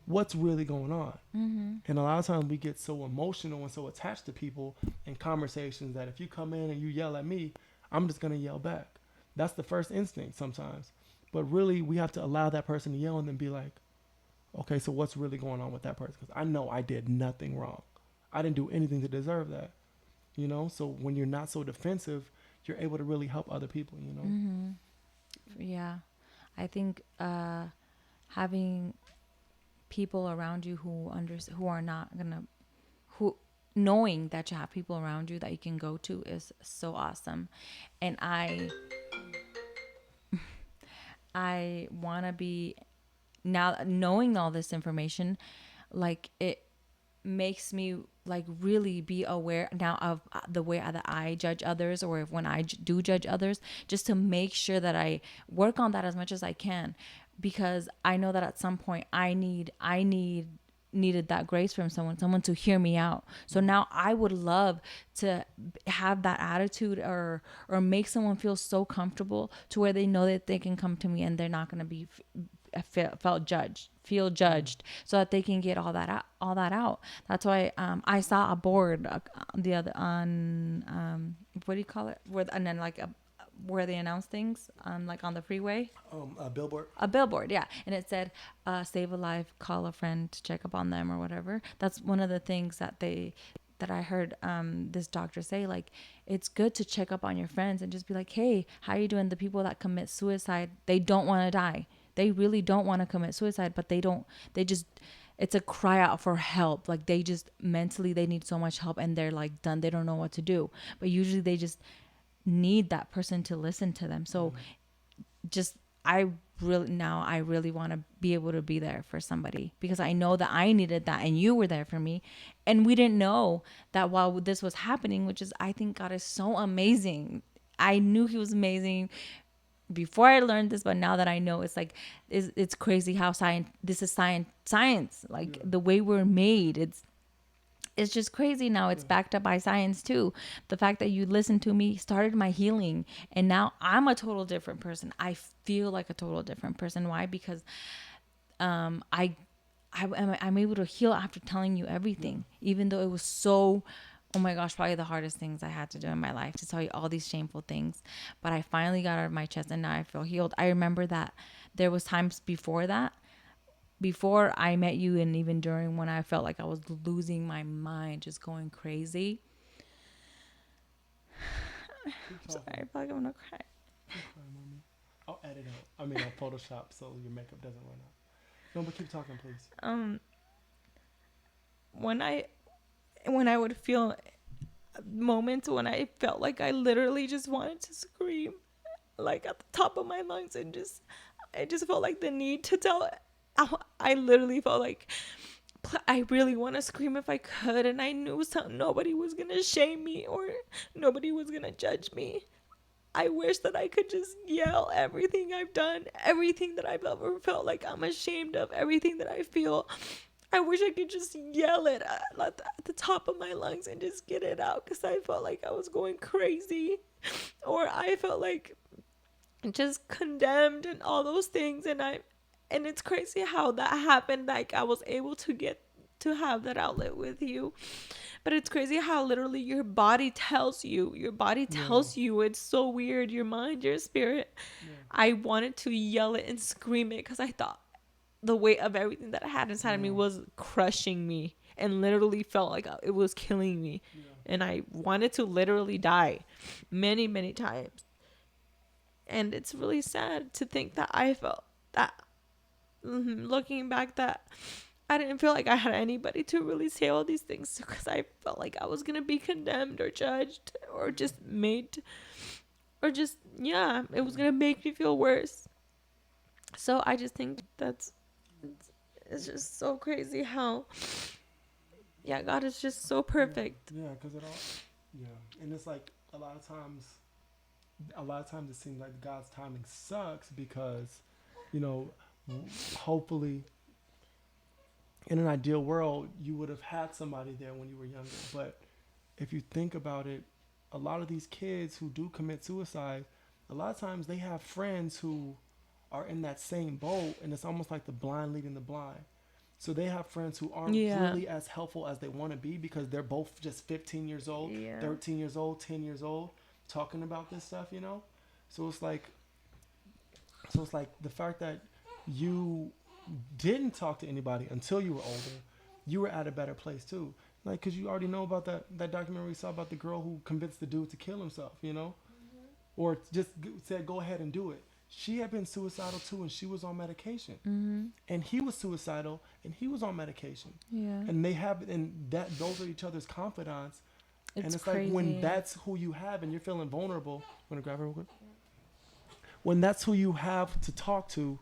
what's really going on? And a lot of times we get so emotional and so attached to people in conversations that if you come in and you yell at me, I'm just going to yell back. That's the first instinct sometimes. But really, we have to allow that person to yell and then be like, okay, so what's really going on with that person? Because I know I did nothing wrong. I didn't do anything to deserve that. You know, so when you're not so defensive, you're able to really help other people, you know? Yeah. I think having people around you who are not gonna, who knowing that you have people around you that you can go to is so awesome. And I want to be, now knowing all this information, like, it makes me like really be aware now of the way that I judge others, or if when I do judge others, just to make sure that I work on that as much as I can, because I know that at some point I needed that grace from someone to hear me out. So now I would love to have that attitude, or make someone feel so comfortable to where they know that they can come to me and they're not going to be feel judged, so that they can get all that out. That's why I saw a board the other on what do you call it, and then like where they announce things like on the freeway. A billboard. A billboard, yeah. And it said, save a life, call a friend to check up on them, or whatever. That's one of the things that I heard this doctor say. Like, it's good to check up on your friends and just be like, hey, how you doing? The people that commit suicide, they don't want to die. They really don't want to commit suicide, but it's a cry out for help. Like, they just mentally, they need so much help and they're like done. They don't know what to do. But usually they just need that person to listen to them. So I really want to be able to be there for somebody, because I know that I needed that and you were there for me. And we didn't know that while this was happening, which is, I think God is so amazing. I knew he was amazing before I learned this, but now that I know, it's like, it's crazy how this is science, like the way we're made. It's just crazy. Now it's backed up by science too. The fact that you listened to me started my healing, and now I'm a total different person. I feel like a total different person. Why? Because I'm able to heal after telling you everything, even though it was so, oh my gosh, probably the hardest things I had to do in my life, to tell you all these shameful things. But I finally got out of my chest, and now I feel healed. I remember that there was times before I met you, and even during, when I felt like I was losing my mind, just going crazy. I'm sorry, I feel like I'm gonna cry. I'll edit out. I mean, I'll Photoshop so your makeup doesn't run out. No, but keep talking, please. When I would feel moments when I felt like I literally just wanted to scream, like at the top of my lungs, and I just felt like the need to tell. I literally felt like I really want to scream if I could, and I knew nobody was going to shame me or nobody was going to judge me. I wish that I could just yell everything I've done, everything that I've ever felt like I'm ashamed of, everything that I feel. I wish I could just yell it at the top of my lungs and just get it out, because I felt like I was going crazy, or I felt like just condemned and all those things. And And it's crazy how that happened. Like, I was able to get to have that outlet with you. But it's crazy how literally your body tells you. Your body tells you. It's so weird. Your mind, your spirit. Yeah. I wanted to yell it and scream it because I thought the weight of everything that I had inside of me was crushing me and literally felt like it was killing me. Yeah. And I wanted to literally die many, many times. And it's really sad to think that I felt that, looking back, that I didn't feel like I had anybody to really say all these things to, because I felt like I was going to be condemned or judged or just made, or just, it was going to make me feel worse. So I just think it's just so crazy how, God is just so perfect. Yeah, because it all, and it's like a lot of times it seems like God's timing sucks because, hopefully, in an ideal world, you would have had somebody there when you were younger. But if you think about it, a lot of these kids who do commit suicide, a lot of times they have friends who are in that same boat, and it's almost like the blind leading the blind. So they have friends who aren't really as helpful as they want to be because they're both just 15 years old, 13 years old, 10 years old, talking about this stuff, So it's like the fact that you didn't talk to anybody until you were older, you were at a better place too. Like, because you already know about that documentary we saw about the girl who convinced the dude to kill himself, or just said, go ahead and do it. She had been suicidal too, and she was on medication. And he was suicidal, and he was on medication. Yeah. And those are each other's confidants. It's crazy. Like when that's who you have, and you're feeling vulnerable. Want to grab her real quick? When that's who you have to talk to,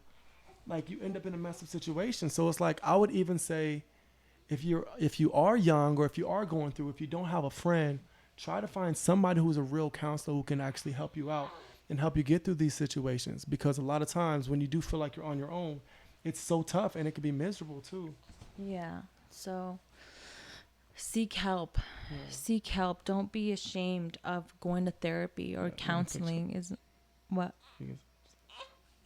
like, you end up in a messed up situation. So it's like, I would even say, if you are young, or if you are going through, if you don't have a friend, try to find somebody who's a real counselor who can actually help you out and help you get through these situations. Because a lot of times when you do feel like you're on your own, it's so tough, and it can be miserable too. Yeah. So seek help. Seek help. Don't be ashamed of going to therapy or counseling. Is what?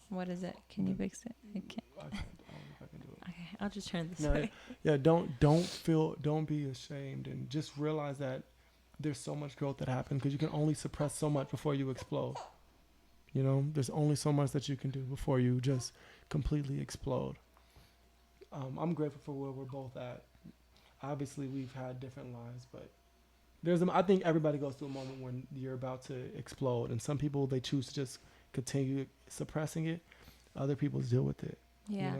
What is it? Can you fix it? I can't. I don't know if I can do it. Okay, I'll just turn this way. Yeah, don't be ashamed, and just realize that there's so much growth that happens, because you can only suppress so much before you explode. There's only so much that you can do before you just completely explode. I'm grateful for where we're both at. Obviously, we've had different lives, but I think everybody goes through a moment when you're about to explode, and some people, they choose to just continue suppressing it. Other people deal with it. Yeah.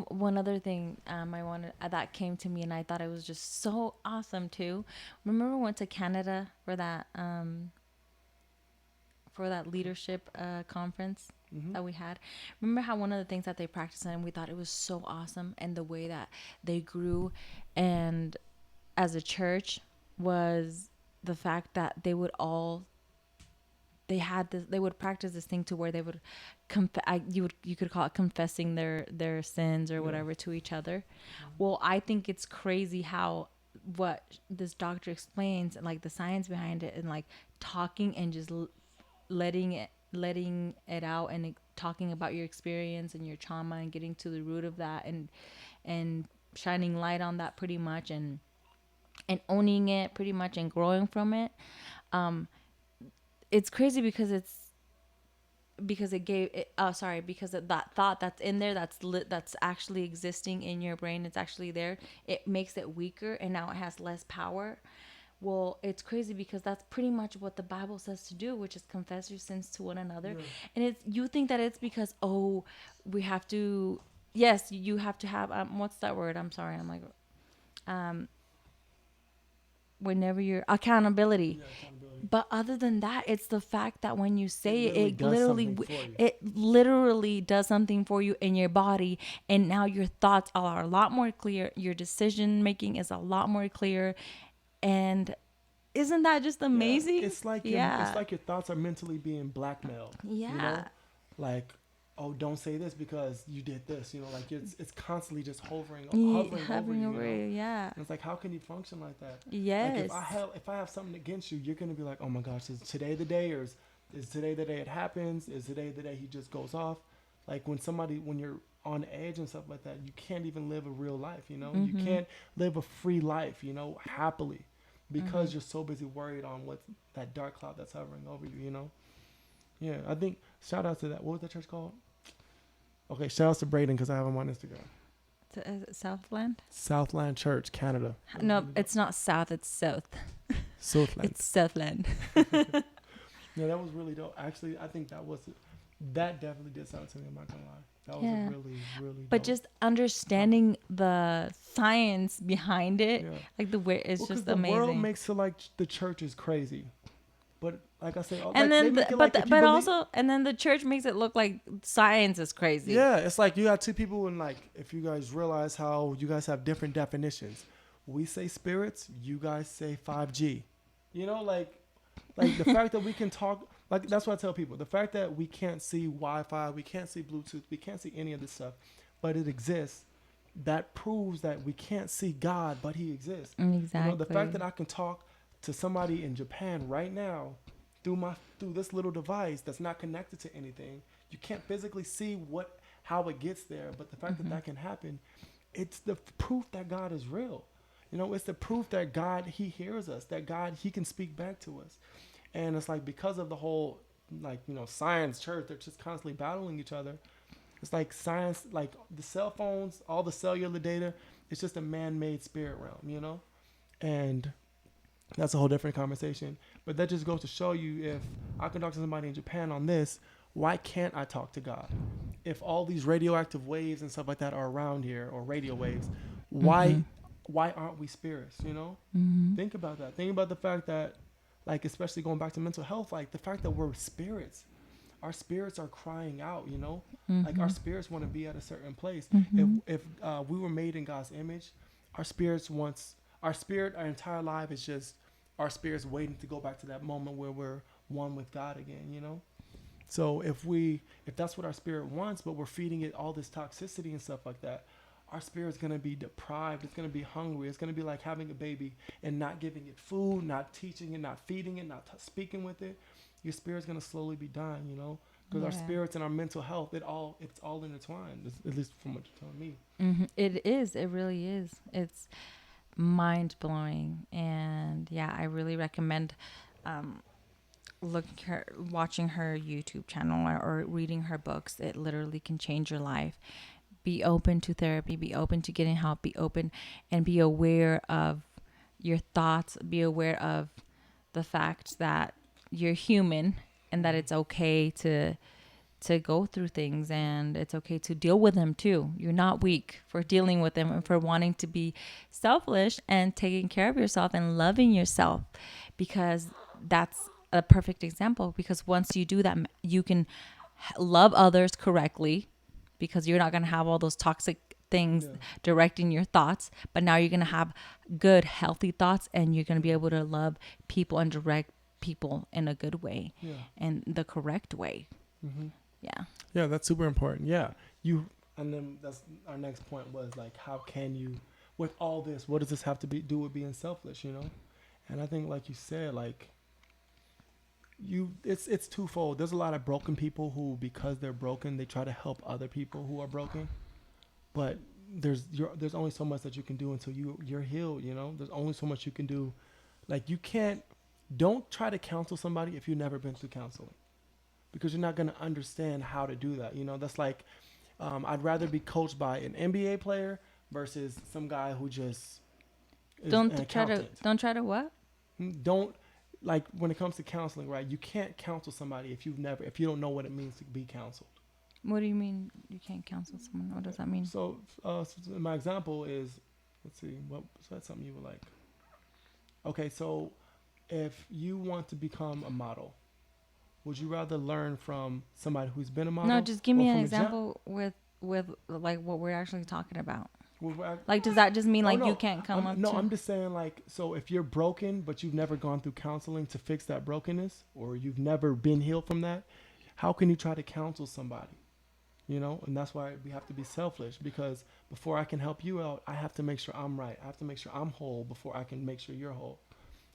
One other thing I wanted that came to me, and I thought it was just so awesome too. Remember we went to Canada for that leadership conference that we had. Remember how one of the things that they practiced, and we thought it was so awesome, and the way that they grew and as a church was the fact that they would practice this thing to where they would you could call it confessing their sins or whatever to each other. Well, I think it's crazy how what this doctor explains, and like the science behind it, and like talking and just letting it out, and talking about your experience and your trauma, and getting to the root of that, and shining light on that pretty much, and owning it pretty much, and growing from it. It's crazy because because of that thought that's in there, that's actually existing in your brain, it's actually there, it makes it weaker, and now it has less power. Well, it's crazy because that's pretty much what the Bible says to do, which is confess your sins to one another. And you think that it's because, we have to, yes, you have to have, what's that word? I'm sorry. I'm like, whenever you're accountability. But other than that, it's the fact that when you say it literally does something for you in your body. And now your thoughts are a lot more clear. Your decision making is a lot more clear. And isn't that just amazing? Yeah, it's like your thoughts are mentally being blackmailed. Yeah. Like, oh, don't say this because you did this. Like it's constantly just hovering over you. Yeah. And it's like, how can you function like that? Yes. Like if I have something against you, you're gonna be like, oh my gosh, is today the day, or is today the day it happens? Is today the day he just goes off? Like when you're on edge and stuff like that, you can't even live a real life, you know? Mm-hmm. You can't live a free life, you know, happily, because Mm-hmm. you're so busy worried on what's that dark cloud that's hovering over you, you know? Yeah, I think, shout out to that. What was that church called? Okay, shout out to Braden because I have him on Instagram. Southland? Southland Church, Canada. No, it's not south, it's south. Southland. It's Southland. No, that was really dope. Actually, I think that definitely did something to me. I'm not gonna lie. That was Yeah. a really, really. But dope. just understanding the science behind it, Yeah. like the way it's just the amazing. world makes it like the church is crazy, but like I said, And then, and then the church makes it look like science is crazy. yeah, it's like you got two people, and like if you guys realize how you guys have different definitions, we say spirits, you guys say 5G. You know, like the fact that we can talk, like that's what I tell people. The fact that we can't see Wi-Fi, we can't see Bluetooth, we can't see any of this stuff, but it exists. That proves that we can't see God, but He exists. Exactly. You know, the fact that I can talk to somebody in Japan right now through this little device that's not connected to anything. You can't physically see how it gets there, but the fact that that can happen, it's the proof that God is real. You know, it's the proof that God, He hears us, that God, He can speak back to us. And it's like because of the whole, like, you know, science, church, they're just constantly battling each other. It's like science, like the cell phones, all the cellular data, it's just a man-made spirit realm, you know? And that's a whole different conversation. But that just goes to show you, if I can talk to somebody in Japan on this, why can't I talk to God? If all these radioactive waves and stuff like that are around here, or radio waves, why aren't we spirits, you know? Think about that. Think about the fact that, like, especially going back to mental health, like the fact that we're spirits. Our spirits are crying out, you know? Like our spirits want to be at a certain place. If we were made in God's image, our entire life is just our spirits waiting to go back to that moment where we're one with God again, you know? So if that's what our spirit wants, but we're feeding it all this toxicity and stuff like that, our spirit's going to be deprived. It's going to be hungry. It's going to be like having a baby and not giving it food, not teaching it, not feeding it, not speaking with it. Your spirit's going to slowly be dying, you know? Because our spirits and our mental health, it's all intertwined, at least from what you're telling me. It is. It really is. It's mind-blowing. And yeah, I really recommend watching her YouTube channel or reading her books. It literally can change your life. Be open to therapy, be open to getting help, be open and be aware of your thoughts, be aware of the fact that you're human and that it's okay to go through things, and it's okay to deal with them too. You're not weak for dealing with them and for wanting to be selfish and taking care of yourself and loving yourself, because that's a perfect example. Because once you do that, you can love others correctly, because you're not going to have all those toxic things directing your thoughts, but now you're going to have good, healthy thoughts, and you're going to be able to love people and direct people in a good way and the correct way. Yeah, that's super important. And then that's our next point, was like, how can you, with all this, what does this have to do with being selfish, you know? And I think, like you said, like, it's twofold. There's a lot of broken people who, because they're broken, they try to help other people who are broken, but there's only so much that you can do until you're healed, you know? There's only so much you can do. Like, don't try to counsel somebody if you've never been through counseling, because you're not going to understand how to do that, you know? That's like, I'd rather be coached by an NBA player versus some guy who just is an accountant. Don't try to what? Don't, like, when it comes to counseling, right? You can't counsel somebody if you don't know what it means to be counseled. What do you mean you can't counsel someone? What does that mean? So my example is, let's see, so that's something you would like. Okay, so if you want to become a model, would you rather learn from somebody who's been a model? No, just give me an example with like what we're actually talking about. Like, does that just mean you can't come up to? No, I'm just saying, like, so if you're broken, but you've never gone through counseling to fix that brokenness, or you've never been healed from that, how can you try to counsel somebody? You know, and that's why we have to be selfish, because before I can help you out, I have to make sure I'm right. I have to make sure I'm whole before I can make sure you're whole.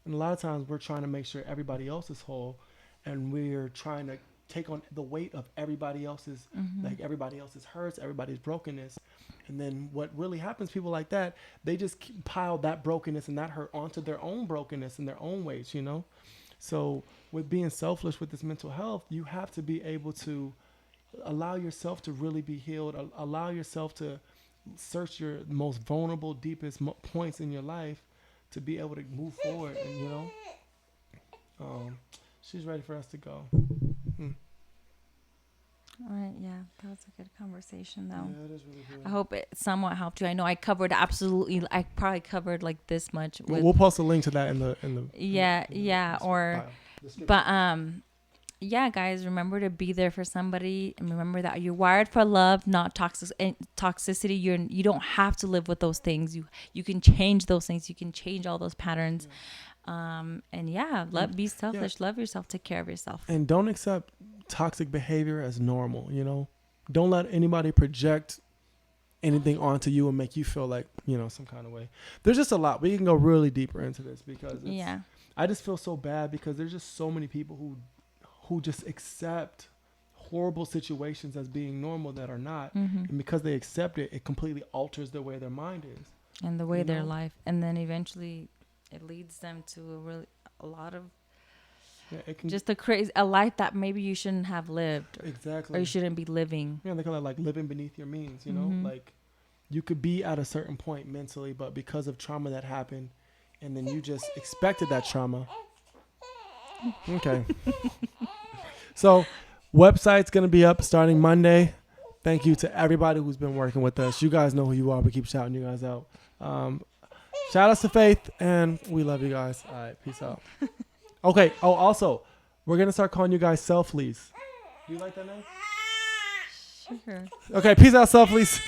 And a lot of times we're trying to make sure everybody else is whole, and we're trying to take on the weight of everybody else's, like everybody else's hurts, everybody's brokenness. And then what really happens, people like that, they just pile that brokenness and that hurt onto their own brokenness and their own weights, you know? So with being selfless with this mental health, you have to be able to allow yourself to really be healed, allow yourself to search your most vulnerable, deepest points in your life to be able to move forward. And, you know, she's ready for us to go. All right, yeah, that was a good conversation, though. Yeah, it is really good. I hope it somewhat helped you. I know I covered I probably covered like this much. We'll post a link to that in the yeah, guys, remember to be there for somebody, and remember that you're wired for love, not toxicity. You don't have to live with those things. You can change those things. You can change all those patterns. Be selfish. Love yourself. Take care of yourself. And don't accept toxic behavior as normal. You know, don't let anybody project anything onto you and make you feel like, you know, some kind of way. There's just a lot. We can go really deeper into this because I just feel so bad because there's just so many people who just accept horrible situations as being normal that are not. And because they accept it, it completely alters the way their mind is. And the way their life. And then eventually it leads them to a lot of just a life that maybe you shouldn't have lived. Exactly. Or you shouldn't be living. Yeah, they call it like living beneath your means, you know? Like you could be at a certain point mentally, but because of trauma that happened, and then you just expected that trauma. Okay. So website's going to be up starting Monday. Thank you to everybody who's been working with us. You guys know who you are. We keep shouting you guys out. Shout out to Faith, and we love you guys. All right, peace out. Okay. Oh, also, we're going to start calling you guys Selflish. Do you like that name? Sure. Okay, peace out, Selflish.